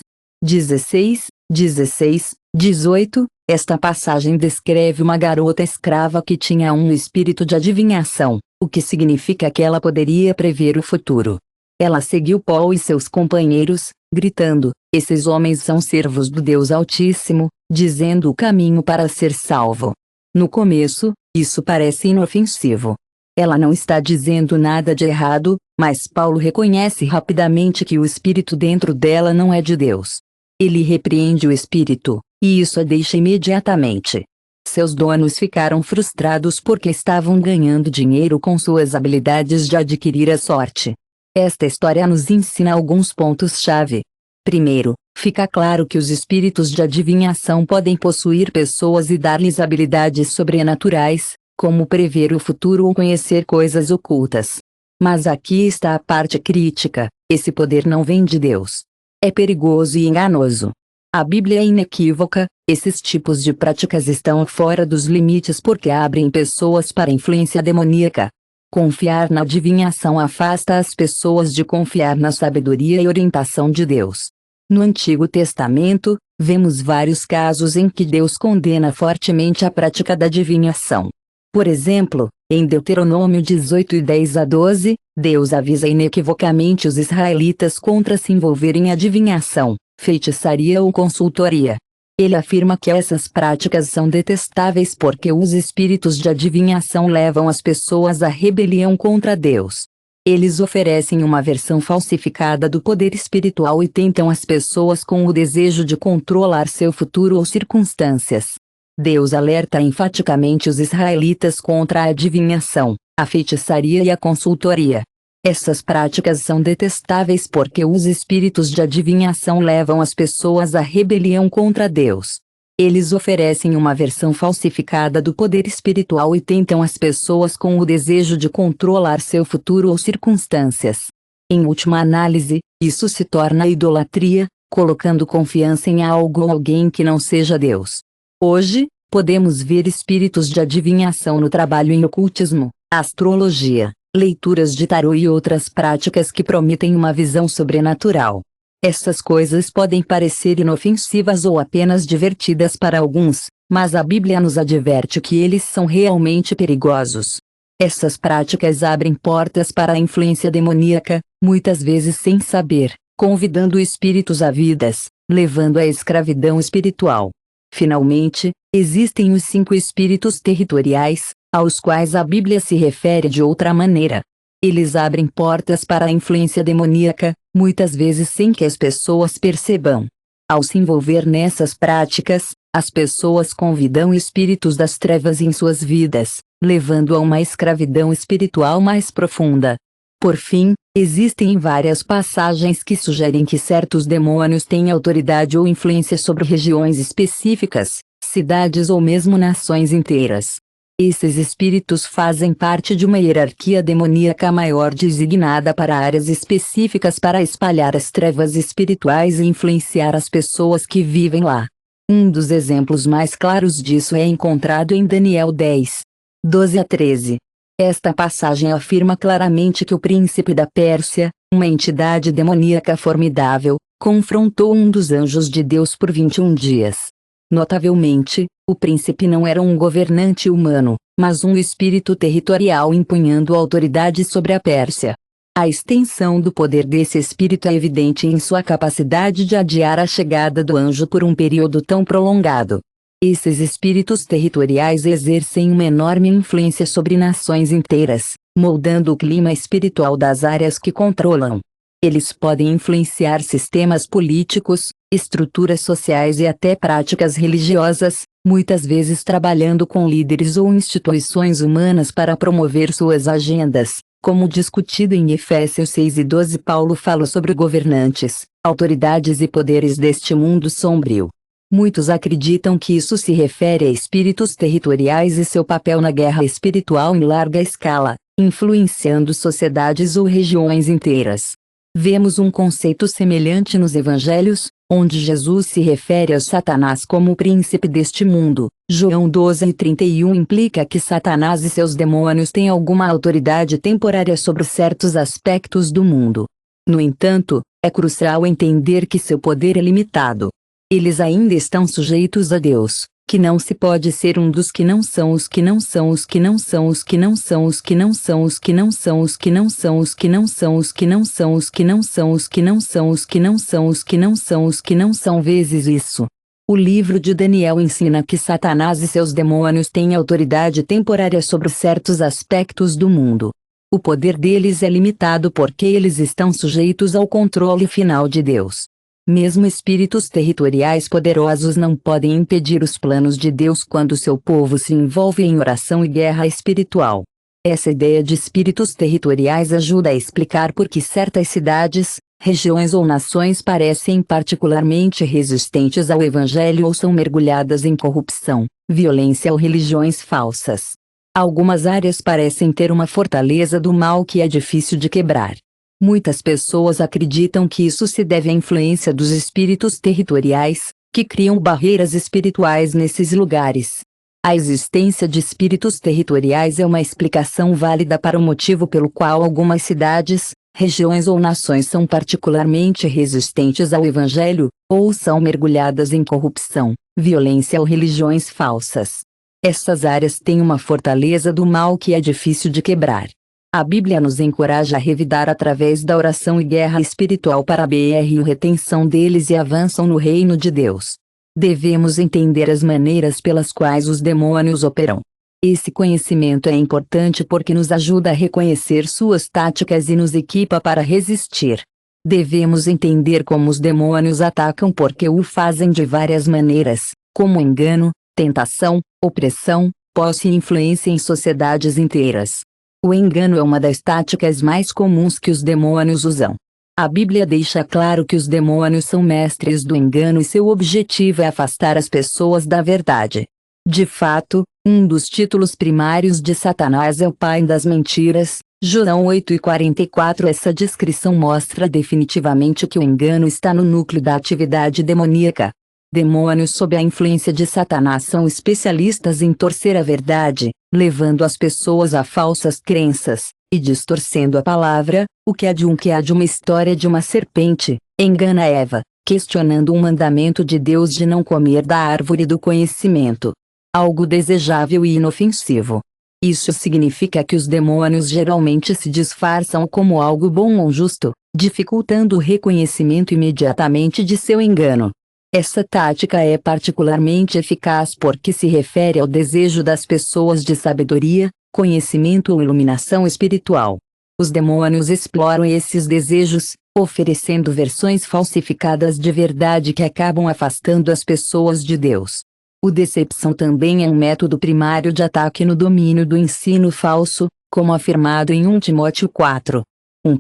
18. Esta passagem descreve uma garota escrava que tinha um espírito de adivinhação, o que significa que ela poderia prever o futuro. Ela seguiu Paulo e seus companheiros, gritando: "Esses homens são servos do Deus Altíssimo, dizendo o caminho para ser salvo." No começo, isso parece inofensivo. Ela não está dizendo nada de errado, mas Paulo reconhece rapidamente que o espírito dentro dela não é de Deus. Ele repreende o espírito, e isso a deixa imediatamente. Seus donos ficaram frustrados porque estavam ganhando dinheiro com suas habilidades de adquirir a sorte. Esta história nos ensina alguns pontos-chave. Primeiro, fica claro que os espíritos de adivinhação podem possuir pessoas e dar-lhes habilidades sobrenaturais, como prever o futuro ou conhecer coisas ocultas. Mas aqui está a parte crítica: esse poder não vem de Deus. É perigoso e enganoso. A Bíblia é inequívoca: esses tipos de práticas estão fora dos limites porque abrem pessoas para influência demoníaca. Confiar na adivinhação afasta as pessoas de confiar na sabedoria e orientação de Deus. No Antigo Testamento, vemos vários casos em que Deus condena fortemente a prática da adivinhação. Por exemplo, em Deuteronômio 18:10-12, Deus avisa inequivocamente os israelitas contra se envolverem em adivinhação, feitiçaria ou consultoria. Ele afirma que essas práticas são detestáveis porque os espíritos de adivinhação levam as pessoas à rebelião contra Deus. Eles oferecem uma versão falsificada do poder espiritual e tentam as pessoas com o desejo de controlar seu futuro ou circunstâncias. Deus alerta enfaticamente os israelitas contra a adivinhação, a feitiçaria e a consultoria. Essas práticas são detestáveis porque os espíritos de adivinhação levam as pessoas à rebelião contra Deus. Eles oferecem uma versão falsificada do poder espiritual e tentam as pessoas com o desejo de controlar seu futuro ou circunstâncias. Em última análise, isso se torna idolatria, colocando confiança em algo ou alguém que não seja Deus. Hoje, podemos ver espíritos de adivinhação no trabalho em ocultismo, astrologia, leituras de tarô e outras práticas que prometem uma visão sobrenatural. Essas coisas podem parecer inofensivas ou apenas divertidas para alguns, mas a Bíblia nos adverte que eles são realmente perigosos. Essas práticas abrem portas para a influência demoníaca, muitas vezes sem saber, convidando espíritos a vidas, levando à escravidão espiritual. Finalmente, existem os 5 espíritos territoriais, aos quais a Bíblia se refere de outra maneira. Eles abrem portas para a influência demoníaca, muitas vezes sem que as pessoas percebam. Ao se envolver nessas práticas, as pessoas convidam espíritos das trevas em suas vidas, levando a uma escravidão espiritual mais profunda. Por fim, existem várias passagens que sugerem que certos demônios têm autoridade ou influência sobre regiões específicas, cidades ou mesmo nações inteiras. Esses espíritos fazem parte de uma hierarquia demoníaca maior designada para áreas específicas para espalhar as trevas espirituais e influenciar as pessoas que vivem lá. Um dos exemplos mais claros disso é encontrado em Daniel 10, 12-13. Esta passagem afirma claramente que o príncipe da Pérsia, uma entidade demoníaca formidável, confrontou um dos anjos de Deus por 21 dias. Notavelmente, o príncipe não era um governante humano, mas um espírito territorial empunhando autoridade sobre a Pérsia. A extensão do poder desse espírito é evidente em sua capacidade de adiar a chegada do anjo por um período tão prolongado. Esses espíritos territoriais exercem uma enorme influência sobre nações inteiras, moldando o clima espiritual das áreas que controlam. Eles podem influenciar sistemas políticos, estruturas sociais e até práticas religiosas, muitas vezes trabalhando com líderes ou instituições humanas para promover suas agendas. Como discutido em Efésios 6:12, Paulo fala sobre governantes, autoridades e poderes deste mundo sombrio. Muitos acreditam que isso se refere a espíritos territoriais e seu papel na guerra espiritual em larga escala, influenciando sociedades ou regiões inteiras. Vemos um conceito semelhante nos evangelhos, onde Jesus se refere a Satanás como o príncipe deste mundo. João 12:31 implica que Satanás e seus demônios têm alguma autoridade temporária sobre certos aspectos do mundo. No entanto, é crucial entender que seu poder é limitado. Eles ainda estão sujeitos a Deus, que não se pode ser um dos que não são os que não são os que não são os que não são os que não são os que não são os que não são os que não são os que não são os que não são os que não são os que não são os que não são os que não são vezes isso. O livro de Daniel ensina que Satanás e seus demônios têm autoridade temporária sobre certos aspectos do mundo. O poder deles é limitado porque eles estão sujeitos ao controle final de Deus. Mesmo espíritos territoriais poderosos não podem impedir os planos de Deus quando seu povo se envolve em oração e guerra espiritual. Essa ideia de espíritos territoriais ajuda a explicar por que certas cidades, regiões ou nações parecem particularmente resistentes ao Evangelho ou são mergulhadas em corrupção, violência ou religiões falsas. Algumas áreas parecem ter uma fortaleza do mal que é difícil de quebrar. Muitas pessoas acreditam que isso se deve à influência dos espíritos territoriais, que criam barreiras espirituais nesses lugares. A existência de espíritos territoriais é uma explicação válida para o motivo pelo qual algumas cidades, regiões ou nações são particularmente resistentes ao Evangelho, ou são mergulhadas em corrupção, violência ou religiões falsas. Essas áreas têm uma fortaleza do mal que é difícil de quebrar. A Bíblia nos encoraja a revidar através da oração e guerra espiritual para a retenção deles e avançam no reino de Deus. Devemos entender as maneiras pelas quais os demônios operam. Esse conhecimento é importante porque nos ajuda a reconhecer suas táticas e nos equipa para resistir. Devemos entender como os demônios atacam porque o fazem de várias maneiras, como engano, tentação, opressão, posse e influência em sociedades inteiras. O engano é uma das táticas mais comuns que os demônios usam. A Bíblia deixa claro que os demônios são mestres do engano e seu objetivo é afastar as pessoas da verdade. De fato, um dos títulos primários de Satanás é o pai das mentiras, João 8:44. Essa descrição mostra definitivamente que o engano está no núcleo da atividade demoníaca. Demônios sob a influência de Satanás são especialistas em torcer a verdade, levando as pessoas a falsas crenças, e distorcendo a palavra. O que há de uma história de uma serpente, engana Eva, questionando um mandamento de Deus de não comer da árvore do conhecimento. Algo desejável e inofensivo. Isso significa que os demônios geralmente se disfarçam como algo bom ou justo, dificultando o reconhecimento imediatamente de seu engano. Essa tática é particularmente eficaz porque se refere ao desejo das pessoas de sabedoria, conhecimento ou iluminação espiritual. Os demônios exploram esses desejos, oferecendo versões falsificadas de verdade que acabam afastando as pessoas de Deus. A decepção também é um método primário de ataque no domínio do ensino falso, como afirmado em 1 Timóteo 4.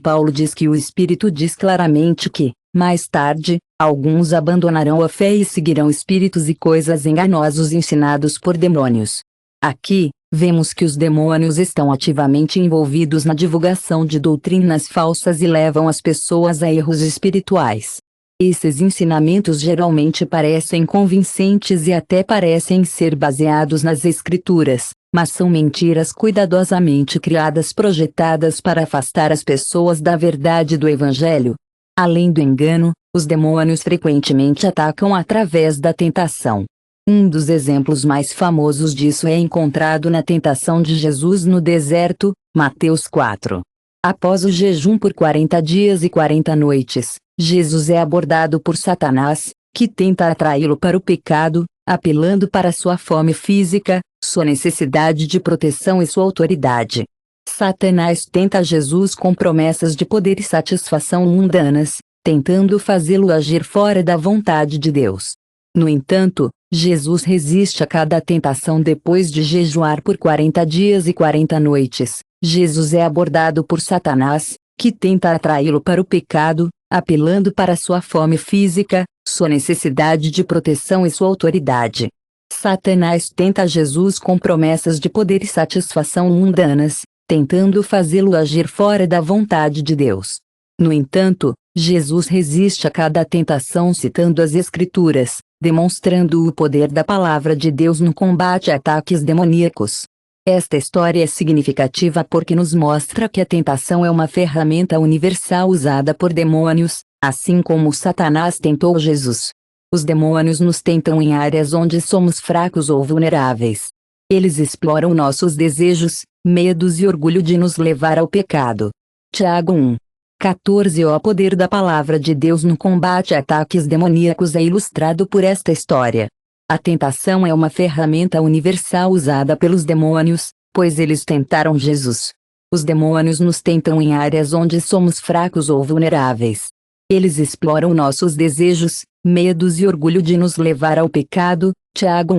Paulo diz que o Espírito diz claramente que, mais tarde, alguns abandonarão a fé e seguirão espíritos e coisas enganosos ensinados por demônios. Aqui, vemos que os demônios estão ativamente envolvidos na divulgação de doutrinas falsas e levam as pessoas a erros espirituais. Esses ensinamentos geralmente parecem convincentes e até parecem ser baseados nas Escrituras, mas são mentiras cuidadosamente criadas projetadas para afastar as pessoas da verdade do Evangelho. Além do engano, os demônios frequentemente atacam através da tentação. Um dos exemplos mais famosos disso é encontrado na tentação de Jesus no deserto, Mateus 4. Após o jejum por 40 dias e 40 noites, Jesus é abordado por Satanás, que tenta atraí-lo para o pecado, apelando para sua fome física, sua necessidade de proteção e sua autoridade. Satanás tenta Jesus com promessas de poder e satisfação mundanas, tentando fazê-lo agir fora da vontade de Deus. No entanto, Jesus resiste a cada tentação depois de jejuar por 40 dias e 40 noites. Jesus é abordado por Satanás, que tenta atraí-lo para o pecado, apelando para sua fome física, sua necessidade de proteção e sua autoridade. Satanás tenta Jesus com promessas de poder e satisfação mundanas, tentando fazê-lo agir fora da vontade de Deus. No entanto, Jesus resiste a cada tentação citando as Escrituras, demonstrando o poder da palavra de Deus no combate a ataques demoníacos. Esta história é significativa porque nos mostra que a tentação é uma ferramenta universal usada por demônios, assim como Satanás tentou Jesus. Os demônios nos tentam em áreas onde somos fracos ou vulneráveis. Eles exploram nossos desejos, medos e orgulho de nos levar ao pecado. Tiago 1:14. O poder da palavra de Deus no combate a ataques demoníacos é ilustrado por esta história. A tentação é uma ferramenta universal usada pelos demônios, pois eles tentaram Jesus. Os demônios nos tentam em áreas onde somos fracos ou vulneráveis. Eles exploram nossos desejos, medos e orgulho de nos levar ao pecado. Tiago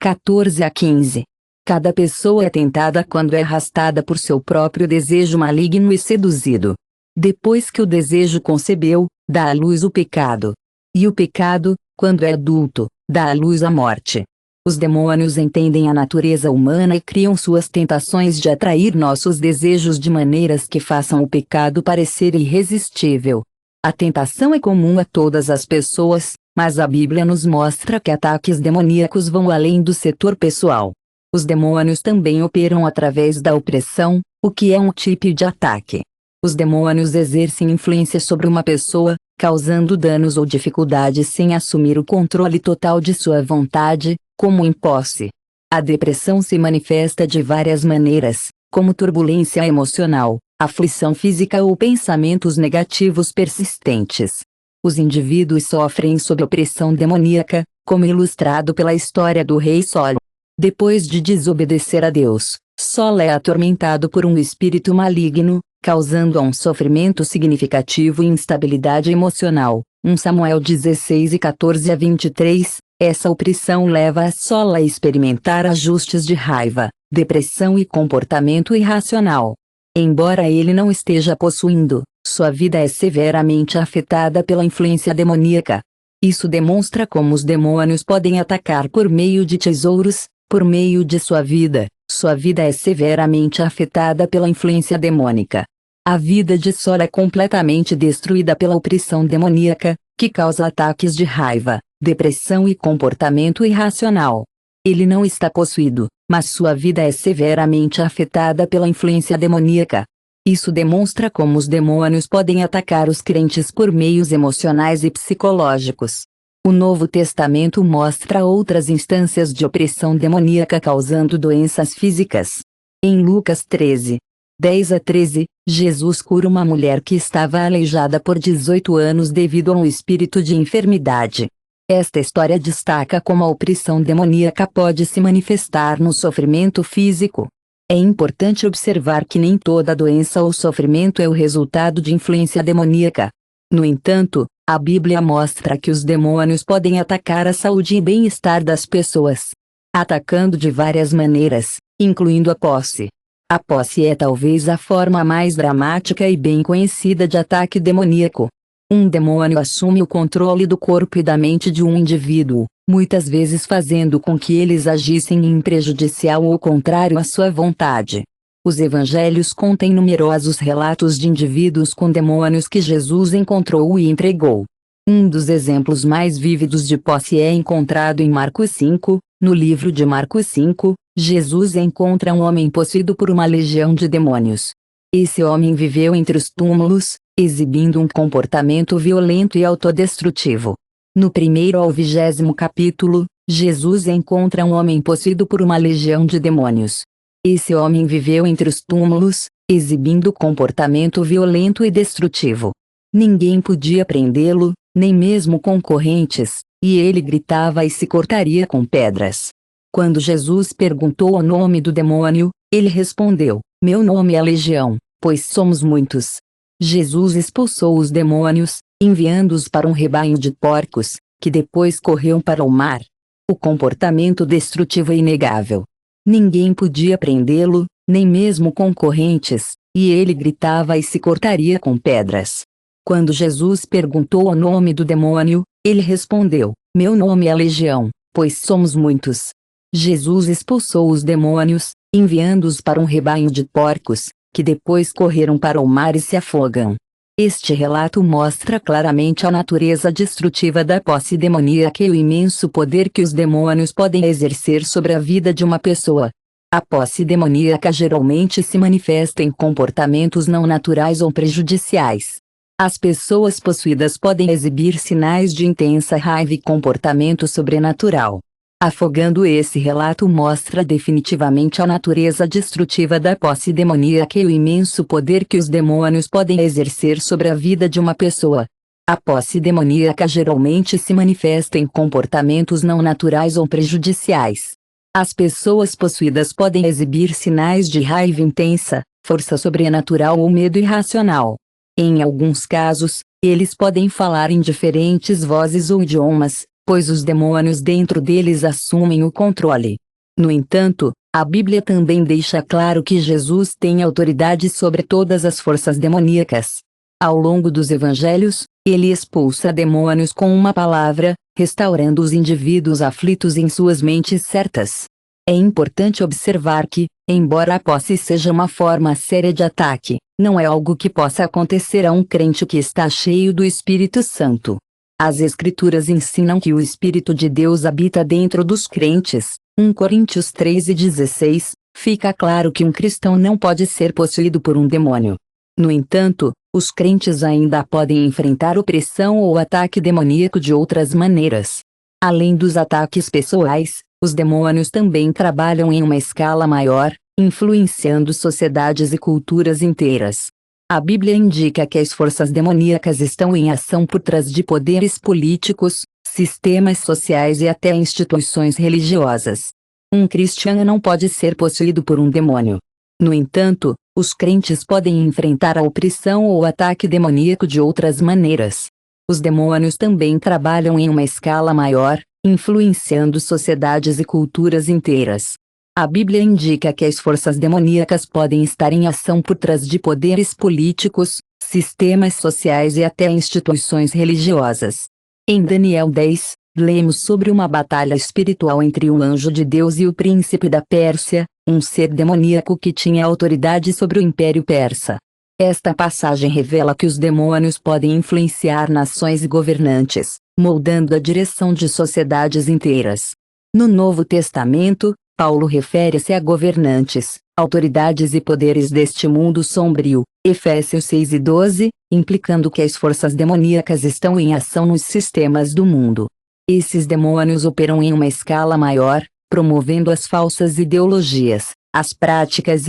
1:14-15. Cada pessoa é tentada quando é arrastada por seu próprio desejo maligno e seduzido. Depois que o desejo concebeu, dá à luz o pecado. E o pecado, quando é adulto, dá à luz a morte. Os demônios entendem a natureza humana e criam suas tentações de atrair nossos desejos de maneiras que façam o pecado parecer irresistível. A tentação é comum a todas as pessoas, mas a Bíblia nos mostra que ataques demoníacos vão além do setor pessoal. Os demônios também operam através da opressão, o que é um tipo de ataque. Os demônios exercem influência sobre uma pessoa, causando danos ou dificuldades sem assumir o controle total de sua vontade, como em posse. A depressão se manifesta de várias maneiras, como turbulência emocional, aflição física ou pensamentos negativos persistentes. Os indivíduos sofrem sob opressão demoníaca, como ilustrado pela história do rei Sol. Depois de desobedecer a Deus, Sol é atormentado por um espírito maligno, causando um sofrimento significativo e instabilidade emocional. 1 Samuel 16:14-23. Essa opressão leva a Sol a experimentar ajustes de raiva, depressão e comportamento irracional. Embora ele não esteja possuindo, sua vida é severamente afetada pela influência demoníaca. Isso demonstra como os demônios podem atacar por meio de tesouros, por meio de sua vida. Sua vida é severamente afetada pela influência demônica. A vida de Sol é completamente destruída pela opressão demoníaca, que causa ataques de raiva, depressão e comportamento irracional. Ele não está possuído, mas sua vida é severamente afetada pela influência demoníaca. Isso demonstra como os demônios podem atacar os crentes por meios emocionais e psicológicos. O Novo Testamento mostra outras instâncias de opressão demoníaca causando doenças físicas. Em Lucas 13:10-13, Jesus cura uma mulher que estava aleijada por 18 anos devido a um espírito de enfermidade. Esta história destaca como a opressão demoníaca pode se manifestar no sofrimento físico. É importante observar que nem toda doença ou sofrimento é o resultado de influência demoníaca. No entanto, a Bíblia mostra que os demônios podem atacar a saúde e bem-estar das pessoas, atacando de várias maneiras, incluindo a posse. A posse é talvez a forma mais dramática e bem conhecida de ataque demoníaco. Um demônio assume o controle do corpo e da mente de um indivíduo, muitas vezes fazendo com que eles agissem em prejudicial ou contrário à sua vontade. Os evangelhos contêm numerosos relatos de indivíduos com demônios que Jesus encontrou e entregou. Um dos exemplos mais vívidos de posse é encontrado em Marcos 5. No livro de Marcos 5, Jesus encontra um homem possuído por uma legião de demônios. Esse homem viveu entre os túmulos, exibindo um comportamento violento e autodestrutivo. No 1º ao 20º capítulo, Jesus encontra um homem possuído por uma legião de demônios. Esse homem viveu entre os túmulos, exibindo comportamento violento e destrutivo. Ninguém podia prendê-lo, nem mesmo concorrentes, e ele gritava e se cortaria com pedras. Quando Jesus perguntou o nome do demônio, ele respondeu: "Meu nome é Legião, pois somos muitos." Jesus expulsou os demônios, enviando-os para um rebanho de porcos, que depois correu para o mar. O comportamento destrutivo é inegável. Ninguém podia prendê-lo, nem mesmo concorrentes, e ele gritava e se cortaria com pedras. Quando Jesus perguntou o nome do demônio, ele respondeu: "Meu nome é Legião, pois somos muitos." Jesus expulsou os demônios, enviando-os para um rebanho de porcos, que depois correram para o mar e se afogam. Este relato mostra claramente a natureza destrutiva da posse demoníaca e o imenso poder que os demônios podem exercer sobre a vida de uma pessoa. A posse demoníaca geralmente se manifesta em comportamentos não naturais ou prejudiciais. As pessoas possuídas podem exibir sinais de intensa raiva e comportamento sobrenatural. Afogando, esse relato mostra definitivamente a natureza destrutiva da posse demoníaca e o imenso poder que os demônios podem exercer sobre a vida de uma pessoa. A posse demoníaca geralmente se manifesta em comportamentos não naturais ou prejudiciais. As pessoas possuídas podem exibir sinais de raiva intensa, força sobrenatural ou medo irracional. Em alguns casos, eles podem falar em diferentes vozes ou idiomas, pois os demônios dentro deles assumem o controle. No entanto, a Bíblia também deixa claro que Jesus tem autoridade sobre todas as forças demoníacas. Ao longo dos evangelhos, ele expulsa demônios com uma palavra, restaurando os indivíduos aflitos em suas mentes certas. É importante observar que, embora a posse seja uma forma séria de ataque, não é algo que possa acontecer a um crente que está cheio do Espírito Santo. As Escrituras ensinam que o Espírito de Deus habita dentro dos crentes. 1 Coríntios 13:16, fica claro que um cristão não pode ser possuído por um demônio. No entanto, os crentes ainda podem enfrentar opressão ou ataque demoníaco de outras maneiras. Além dos ataques pessoais, os demônios também trabalham em uma escala maior, influenciando sociedades e culturas inteiras. A Bíblia indica que as forças demoníacas estão em ação por trás de poderes políticos, sistemas sociais e até instituições religiosas. Um cristiano não pode ser possuído por um demônio. No entanto, os crentes podem enfrentar a opressão ou ataque demoníaco de outras maneiras. Os demônios também trabalham em uma escala maior, influenciando sociedades e culturas inteiras. A Bíblia indica que as forças demoníacas podem estar em ação por trás de poderes políticos, sistemas sociais e até instituições religiosas. Em Daniel 10, lemos sobre uma batalha espiritual entre o anjo de Deus e o príncipe da Pérsia, um ser demoníaco que tinha autoridade sobre o Império Persa. Esta passagem revela que os demônios podem influenciar nações e governantes, moldando a direção de sociedades inteiras. No Novo Testamento, Paulo refere-se a governantes, autoridades e poderes deste mundo sombrio, Efésios 6:12, implicando que as forças demoníacas estão em ação nos sistemas do mundo. Esses demônios operam em uma escala maior, promovendo as falsas ideologias, as práticas,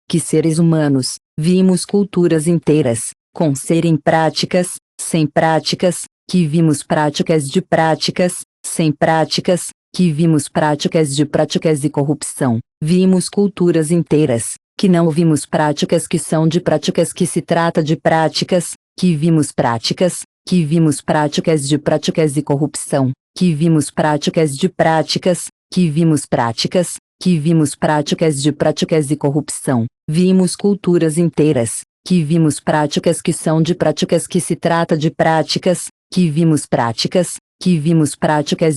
que seres humanos, vimos culturas inteiras, com serem práticas, sem práticas, que vimos práticas de práticas, sem práticas, que vimos práticas de práticas e corrupção, vimos culturas inteiras, que não vimos práticas que são de práticas que se trata de práticas, que vimos práticas de práticas e corrupção, que vimos práticas de práticas, que vimos práticas de práticas e corrupção, vimos culturas inteiras, que vimos práticas que são de práticas que se trata de práticas, que vimos práticas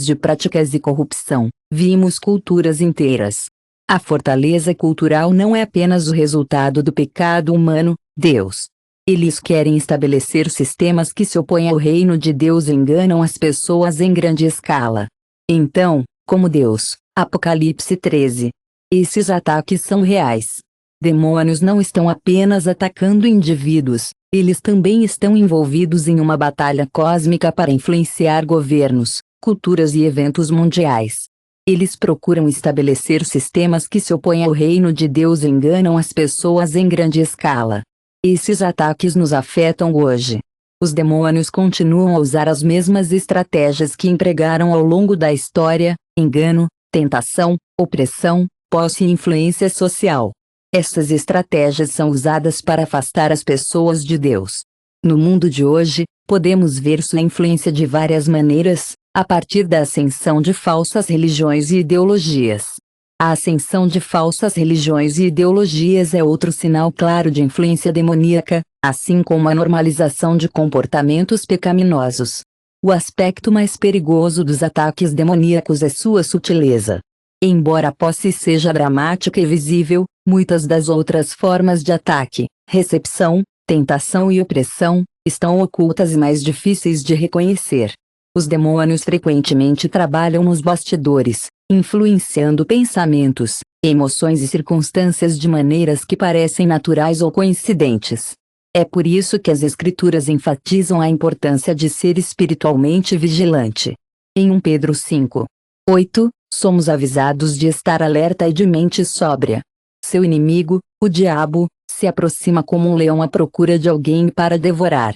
de práticas e corrupção, vimos culturas inteiras. A fortaleza cultural não é apenas o resultado do pecado humano, Deus. Eles querem estabelecer sistemas que se opõem ao reino de Deus e enganam as pessoas em grande escala. Então, como Deus, Apocalipse 13. Esses ataques são reais. Demônios não estão apenas atacando indivíduos, eles também estão envolvidos em uma batalha cósmica para influenciar governos, culturas e eventos mundiais. Eles procuram estabelecer sistemas que se opõem ao reino de Deus e enganam as pessoas em grande escala. Esses ataques nos afetam hoje. Os demônios continuam a usar as mesmas estratégias que empregaram ao longo da história: engano, tentação, opressão, posse e influência social. Essas estratégias são usadas para afastar as pessoas de Deus. No mundo de hoje, podemos ver sua influência de várias maneiras, a partir da ascensão de falsas religiões e ideologias. A ascensão de falsas religiões e ideologias é outro sinal claro de influência demoníaca, assim como a normalização de comportamentos pecaminosos. O aspecto mais perigoso dos ataques demoníacos é sua sutileza. Embora a posse seja dramática e visível, muitas das outras formas de ataque, recepção, tentação e opressão, estão ocultas e mais difíceis de reconhecer. Os demônios frequentemente trabalham nos bastidores, influenciando pensamentos, emoções e circunstâncias de maneiras que parecem naturais ou coincidentes. É por isso que as Escrituras enfatizam a importância de ser espiritualmente vigilante. Em 1 Pedro 5:8, somos avisados de estar alerta e de mente sóbria. Seu inimigo, o diabo, se aproxima como um leão à procura de alguém para devorar.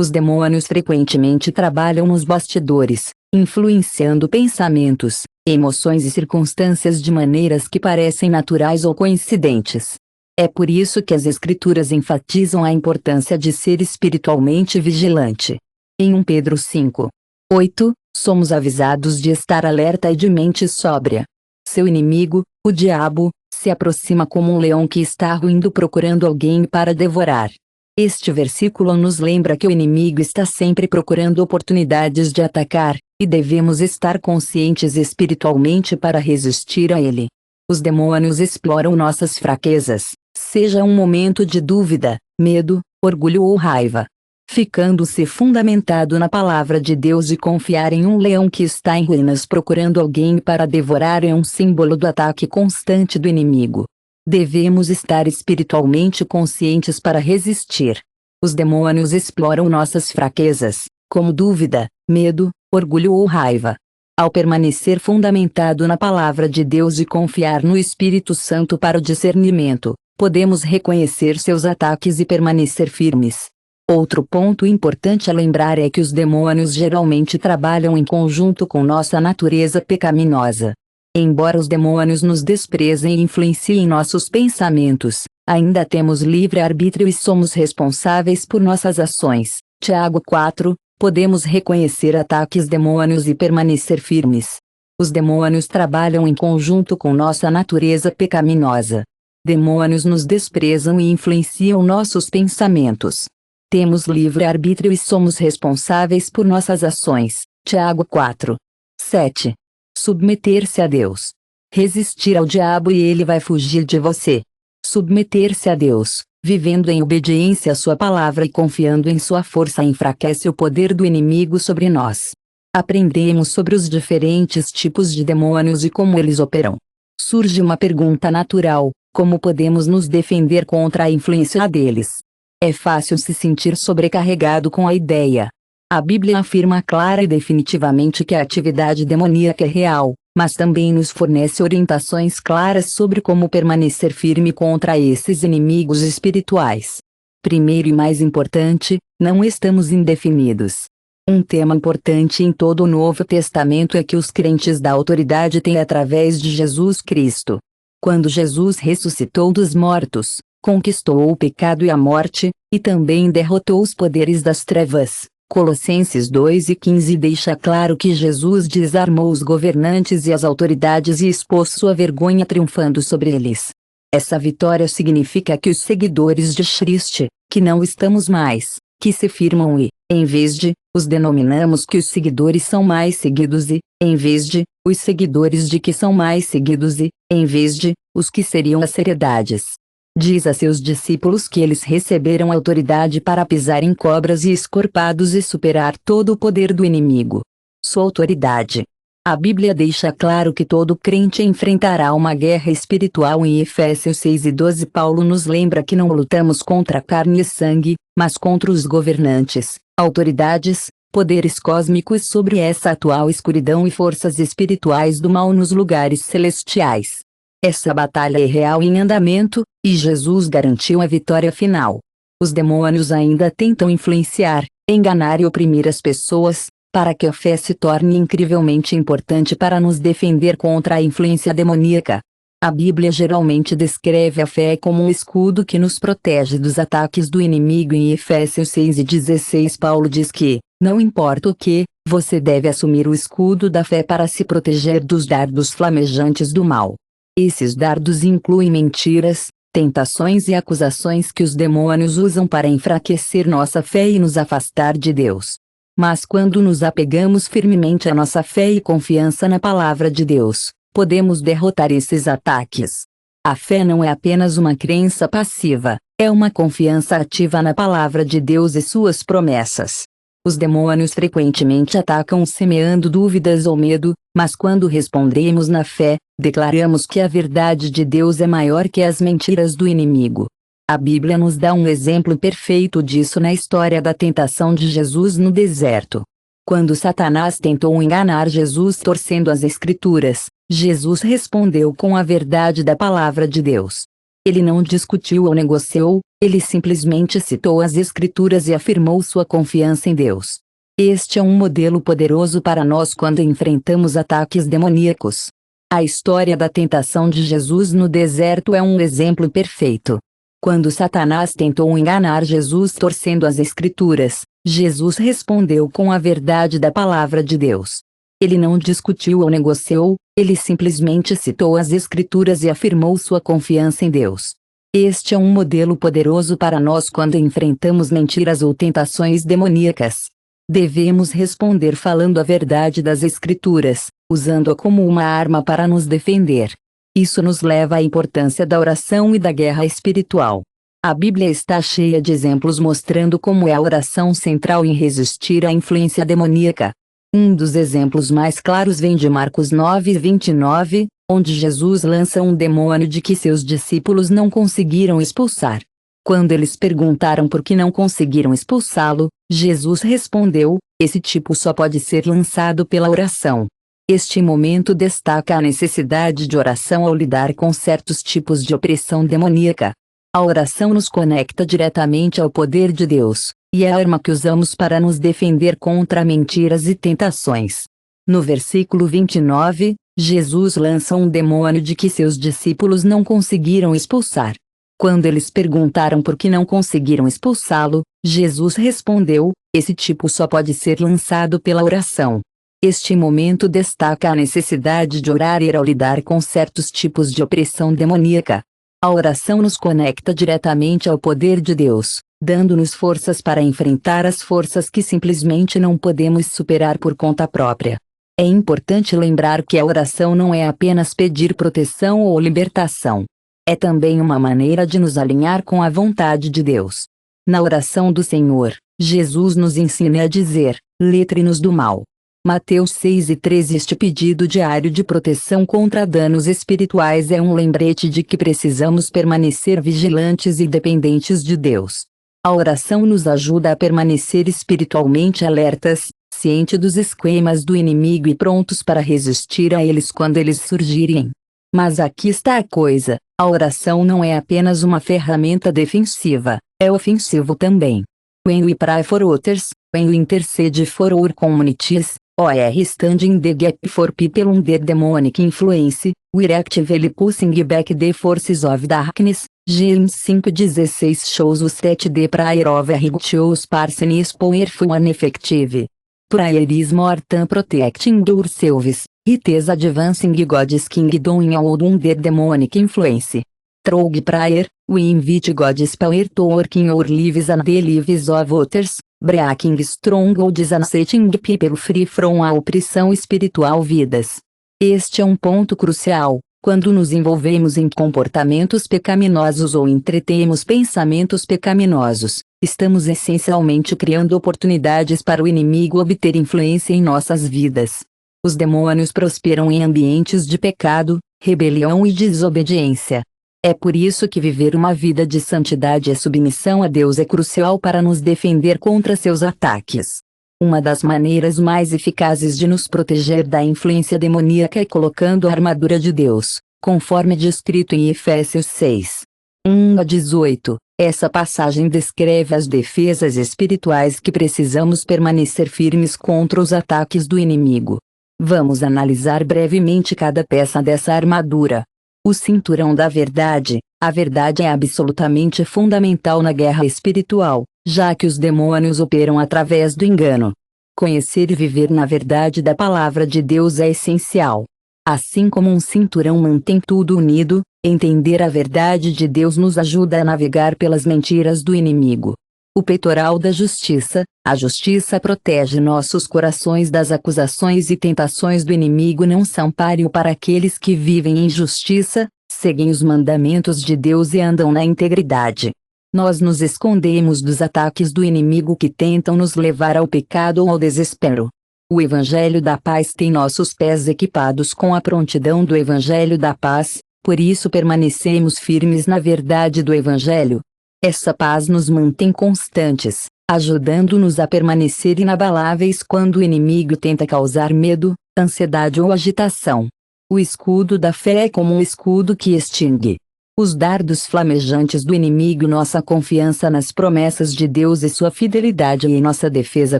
Os demônios frequentemente trabalham nos bastidores, influenciando pensamentos, emoções e circunstâncias de maneiras que parecem naturais ou coincidentes. É por isso que as Escrituras enfatizam a importância de ser espiritualmente vigilante. Em 1 Pedro 5:8, somos avisados de estar alerta e de mente sóbria. Seu inimigo, o diabo, se aproxima como um leão que está ruindo procurando alguém para devorar. Este versículo nos lembra que o inimigo está sempre procurando oportunidades de atacar, e devemos estar conscientes espiritualmente para resistir a ele. Os demônios exploram nossas fraquezas, seja um momento de dúvida, medo, orgulho ou raiva. Ficando-se fundamentado na palavra de Deus e confiar em um leão que está em ruínas procurando alguém para devorar é um símbolo do ataque constante do inimigo. Devemos estar espiritualmente conscientes para resistir. Os demônios exploram nossas fraquezas, como dúvida, medo, orgulho ou raiva. Ao permanecer fundamentado na palavra de Deus e confiar no Espírito Santo para o discernimento, podemos reconhecer seus ataques e permanecer firmes. Outro ponto importante a lembrar é que os demônios geralmente trabalham em conjunto com nossa natureza pecaminosa. Embora os demônios nos desprezem e influenciem nossos pensamentos, ainda temos livre-arbítrio e somos responsáveis por nossas ações. Tiago 4, podemos reconhecer ataques demônios e permanecer firmes. Os demônios trabalham em conjunto com nossa natureza pecaminosa. Demônios nos desprezam e influenciam nossos pensamentos. Temos livre-arbítrio e somos responsáveis por nossas ações. Tiago 4:7. Submeter-se a Deus. Resistir ao diabo e ele vai fugir de você. Submeter-se a Deus, vivendo em obediência à sua palavra e confiando em sua força, enfraquece o poder do inimigo sobre nós. Aprendemos sobre os diferentes tipos de demônios e como eles operam. Surge uma pergunta natural: como podemos nos defender contra a influência deles? É fácil se sentir sobrecarregado com a ideia. A Bíblia afirma clara e definitivamente que a atividade demoníaca é real, mas também nos fornece orientações claras sobre como permanecer firme contra esses inimigos espirituais. Primeiro e mais importante, não estamos indefinidos. Um tema importante em todo o Novo Testamento é que os crentes da autoridade têm através de Jesus Cristo. Quando Jesus ressuscitou dos mortos, conquistou o pecado e a morte, e também derrotou os poderes das trevas. Colossenses 2:15 deixa claro que Jesus desarmou os governantes e as autoridades e expôs sua vergonha triunfando sobre eles. Essa vitória significa que os seguidores de Cristo, que não estamos mais, que se firmam e, em vez de, os denominamos que os seguidores são mais seguidos e, em vez de, os seguidores de que são mais seguidos e, em vez de, os que seriam as seriedades. Diz a seus discípulos que eles receberam autoridade para pisar em cobras e escorpados e superar todo o poder do inimigo. Sua autoridade. A Bíblia deixa claro que todo crente enfrentará uma guerra espiritual. Em Efésios 6:12 Paulo nos lembra que não lutamos contra carne e sangue, mas contra os governantes, autoridades, poderes cósmicos sobre essa atual escuridão e forças espirituais do mal nos lugares celestiais. Essa batalha é real em andamento, e Jesus garantiu a vitória final. Os demônios ainda tentam influenciar, enganar e oprimir as pessoas, para que a fé se torne incrivelmente importante para nos defender contra a influência demoníaca. A Bíblia geralmente descreve a fé como um escudo que nos protege dos ataques do inimigo. Em Efésios 6:16 Paulo diz que, não importa o que, você deve assumir o escudo da fé para se proteger dos dardos flamejantes do mal. Esses dardos incluem mentiras, tentações e acusações que os demônios usam para enfraquecer nossa fé e nos afastar de Deus. Mas quando nos apegamos firmemente à nossa fé e confiança na palavra de Deus, podemos derrotar esses ataques. A fé não é apenas uma crença passiva, é uma confiança ativa na palavra de Deus e suas promessas. Os demônios frequentemente atacam semeando dúvidas ou medo, mas quando respondemos na fé, declaramos que a verdade de Deus é maior que as mentiras do inimigo. A Bíblia nos dá um exemplo perfeito disso na história da tentação de Jesus no deserto. Quando Satanás tentou enganar Jesus torcendo as Escrituras, Jesus respondeu com a verdade da palavra de Deus. Ele não discutiu ou negociou, ele simplesmente citou as Escrituras e afirmou sua confiança em Deus. Este é um modelo poderoso para nós quando enfrentamos ataques demoníacos. A história da tentação de Jesus no deserto é um exemplo perfeito. Quando Satanás tentou enganar Jesus torcendo as Escrituras, Jesus respondeu com a verdade da palavra de Deus. Ele não discutiu ou negociou, ele simplesmente citou as Escrituras e afirmou sua confiança em Deus. Este é um modelo poderoso para nós quando enfrentamos mentiras ou tentações demoníacas. Devemos responder falando a verdade das Escrituras, usando-a como uma arma para nos defender. Isso nos leva à importância da oração e da guerra espiritual. A Bíblia está cheia de exemplos mostrando como é a oração central em resistir à influência demoníaca. Um dos exemplos mais claros vem de Marcos 9:29, onde Jesus lança um demônio de que seus discípulos não conseguiram expulsar. Quando eles perguntaram por que não conseguiram expulsá-lo, Jesus respondeu: esse tipo só pode ser lançado pela oração. Este momento destaca a necessidade de oração ao lidar com certos tipos de opressão demoníaca. A oração nos conecta diretamente ao poder de Deus, e é a arma que usamos para nos defender contra mentiras e tentações. No versículo 29, Jesus lança um demônio de que seus discípulos não conseguiram expulsar. Quando eles perguntaram por que não conseguiram expulsá-lo, Jesus respondeu: esse tipo só pode ser lançado pela oração. Este momento destaca a necessidade de orar e ao lidar com certos tipos de opressão demoníaca. A oração nos conecta diretamente ao poder de Deus, dando-nos forças para enfrentar as forças que simplesmente não podemos superar por conta própria. É importante lembrar que a oração não é apenas pedir proteção ou libertação. É também uma maneira de nos alinhar com a vontade de Deus. Na oração do Senhor, Jesus nos ensina a dizer: livre-nos do mal. Mateus 6:13. Este pedido diário de proteção contra danos espirituais é um lembrete de que precisamos permanecer vigilantes e dependentes de Deus. A oração nos ajuda a permanecer espiritualmente alertas, ciente dos esquemas do inimigo e prontos para resistir a eles quando eles surgirem. Mas aqui está a coisa: a oração não é apenas uma ferramenta defensiva, é ofensivo também. When we pray for others, when we intercede for our communities, or stand in the gap for people under demonic influence, we're actively pushing back the forces of darkness. James 5:16 shows us that the prayer of a righteous person is powerful and effective. Prayer is more than protecting ourselves, it is advancing God's kingdom in all under demonic influence. Through prayer, we invite God's power to work in our lives and the lives of others, breaking strongholds and setting people free from a opressão espiritual vidas. Este é um ponto crucial. Quando nos envolvemos em comportamentos pecaminosos ou entretemos pensamentos pecaminosos, estamos essencialmente criando oportunidades para o inimigo obter influência em nossas vidas. Os demônios prosperam em ambientes de pecado, rebelião e desobediência. É por isso que viver uma vida de santidade e submissão a Deus é crucial para nos defender contra seus ataques. Uma das maneiras mais eficazes de nos proteger da influência demoníaca é colocando a armadura de Deus, conforme descrito em Efésios 6. 1-18. Essa passagem descreve as defesas espirituais que precisamos permanecer firmes contra os ataques do inimigo. Vamos analisar brevemente cada peça dessa armadura. O cinturão da verdade. A verdade é absolutamente fundamental na guerra espiritual, já que os demônios operam através do engano. Conhecer e viver na verdade da palavra de Deus é essencial. Assim como um cinturão mantém tudo unido, entender a verdade de Deus nos ajuda a navegar pelas mentiras do inimigo. O peitoral da justiça. A justiça protege nossos corações das acusações e tentações do inimigo. Não são páreo para aqueles que vivem em justiça, seguem os mandamentos de Deus e andam na integridade. Nós nos escondemos dos ataques do inimigo que tentam nos levar ao pecado ou ao desespero. O Evangelho da Paz tem nossos pés equipados com a prontidão do Evangelho da Paz, por isso permanecemos firmes na verdade do Evangelho. Essa paz nos mantém constantes, ajudando-nos a permanecer inabaláveis quando o inimigo tenta causar medo, ansiedade ou agitação. O escudo da fé é como um escudo que extingue os dardos flamejantes do inimigo. Nossa confiança nas promessas de Deus e sua fidelidade em nossa defesa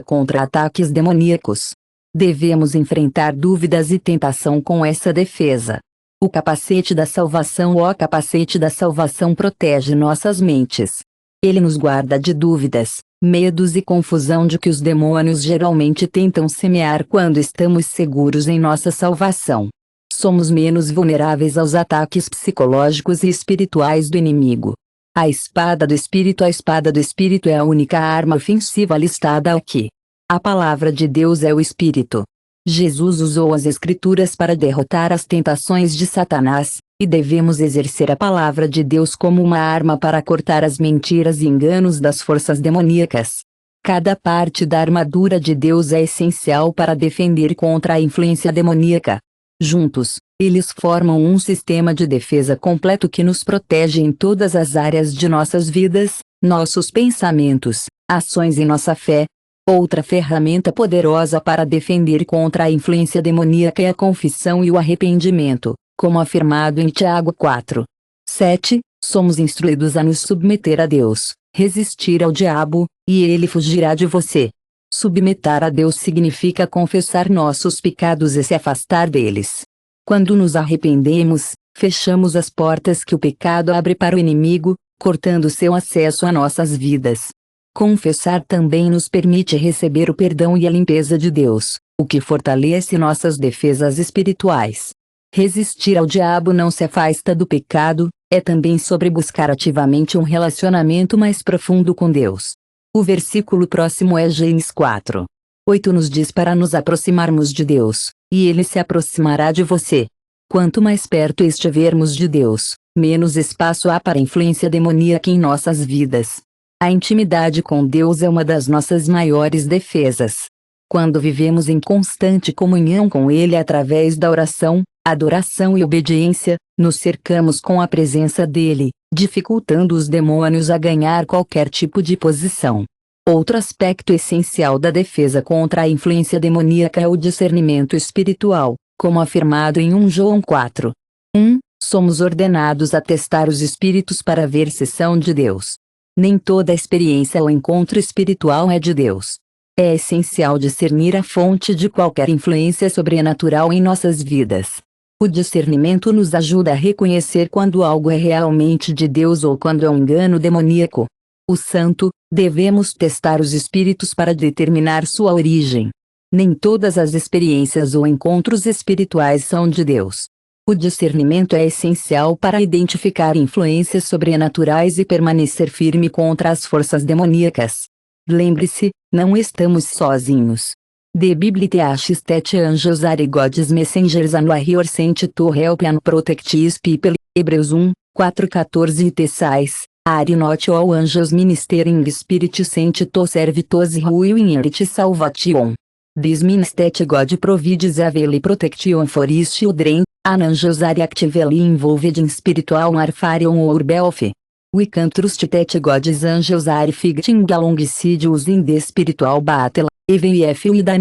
contra ataques demoníacos. Devemos enfrentar dúvidas e tentação com essa defesa. O capacete da salvação. O capacete da salvação protege nossas mentes. Ele nos guarda de dúvidas, medos e confusão de que os demônios geralmente tentam semear quando estamos seguros em nossa salvação. Somos menos vulneráveis aos ataques psicológicos e espirituais do inimigo. A espada do Espírito. A espada do Espírito é a única arma ofensiva listada aqui. A palavra de Deus é o Espírito. Jesus usou as Escrituras para derrotar as tentações de Satanás, e devemos exercer a palavra de Deus como uma arma para cortar as mentiras e enganos das forças demoníacas. Cada parte da armadura de Deus é essencial para defender contra a influência demoníaca. Juntos, eles formam um sistema de defesa completo que nos protege em todas as áreas de nossas vidas, nossos pensamentos, ações e nossa fé. Outra ferramenta poderosa para defender contra a influência demoníaca é a confissão e o arrependimento, como afirmado em Tiago 4:7. Somos instruídos a nos submeter a Deus, resistir ao diabo, e ele fugirá de você. Submeter a Deus significa confessar nossos pecados e se afastar deles. Quando nos arrependemos, fechamos as portas que o pecado abre para o inimigo, cortando seu acesso a nossas vidas. Confessar também nos permite receber o perdão e a limpeza de Deus, o que fortalece nossas defesas espirituais. Resistir ao diabo não se afasta do pecado, é também sobre buscar ativamente um relacionamento mais profundo com Deus. O versículo próximo é Gênesis 4:8 nos diz para nos aproximarmos de Deus, e Ele se aproximará de você. Quanto mais perto estivermos de Deus, menos espaço há para influência demoníaca em nossas vidas. A intimidade com Deus é uma das nossas maiores defesas. Quando vivemos em constante comunhão com Ele através da oração, adoração e obediência, nos cercamos com a presença dEle, dificultando os demônios a ganhar qualquer tipo de posição. Outro aspecto essencial da defesa contra a influência demoníaca é o discernimento espiritual, como afirmado em 1 João 4:1. Somos ordenados a testar os espíritos para ver se são de Deus. Nem toda experiência ou encontro espiritual é de Deus. É essencial discernir a fonte de qualquer influência sobrenatural em nossas vidas. O discernimento nos ajuda a reconhecer quando algo é realmente de Deus ou quando é um engano demoníaco. O santo, devemos testar os espíritos para determinar sua origem. Nem todas as experiências ou encontros espirituais são de Deus. O discernimento é essencial para identificar influências sobrenaturais e permanecer firme contra as forças demoníacas. Lembre-se, não estamos sozinhos. The Bible teaches that angels are God's messengers and are sent to help and protect his people. Hebreus 1:4-14 e Tessais, are not all angels ministering spirit sent to serve those who will inherit salvation. This means that God provides a veil protection for his children, and angels are actively involved in spiritual warfare on our behalf. We can trust that God's angels are fighting alongside us in the spiritual battle. EVIF e da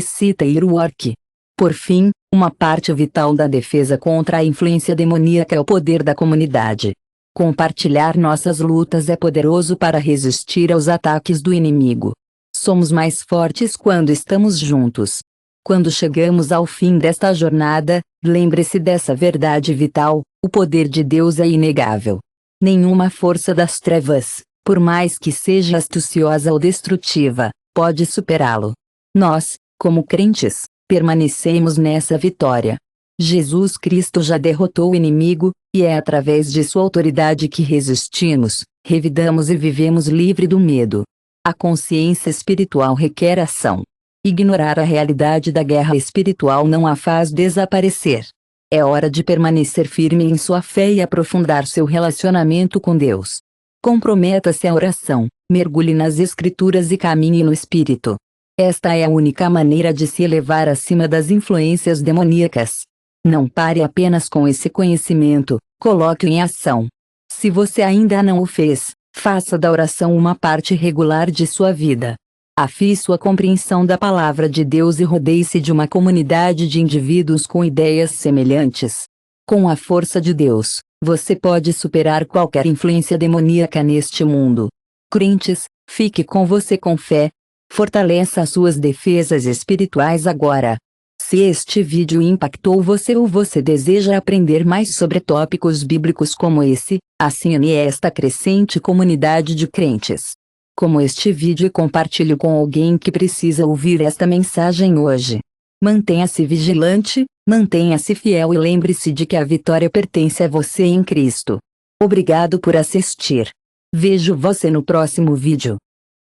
Cita Work. Por fim, uma parte vital da defesa contra a influência demoníaca é o poder da comunidade. Compartilhar nossas lutas é poderoso para resistir aos ataques do inimigo. Somos mais fortes quando estamos juntos. Quando chegamos ao fim desta jornada, lembre-se dessa verdade vital: o poder de Deus é inegável. Nenhuma força das trevas, por mais que seja astuciosa ou destrutiva, pode superá-lo. Nós, como crentes, permanecemos nessa vitória. Jesus Cristo já derrotou o inimigo, e é através de sua autoridade que resistimos, revidamos e vivemos livre do medo. A consciência espiritual requer ação. Ignorar a realidade da guerra espiritual não a faz desaparecer. É hora de permanecer firme em sua fé e aprofundar seu relacionamento com Deus. Comprometa-se à oração, mergulhe nas Escrituras e caminhe no Espírito. Esta é a única maneira de se elevar acima das influências demoníacas. Não pare apenas com esse conhecimento, coloque-o em ação. Se você ainda não o fez, faça da oração uma parte regular de sua vida. Afie sua compreensão da palavra de Deus e rodeie-se de uma comunidade de indivíduos com ideias semelhantes. Com a força de Deus, você pode superar qualquer influência demoníaca neste mundo. Crentes, fique com você com fé. Fortaleça as suas defesas espirituais agora. Se este vídeo impactou você ou você deseja aprender mais sobre tópicos bíblicos como esse, assine esta crescente comunidade de crentes. Como este vídeo e compartilhe com alguém que precisa ouvir esta mensagem hoje. Mantenha-se vigilante, mantenha-se fiel e lembre-se de que a vitória pertence a você em Cristo. Obrigado por assistir. Vejo você no próximo vídeo.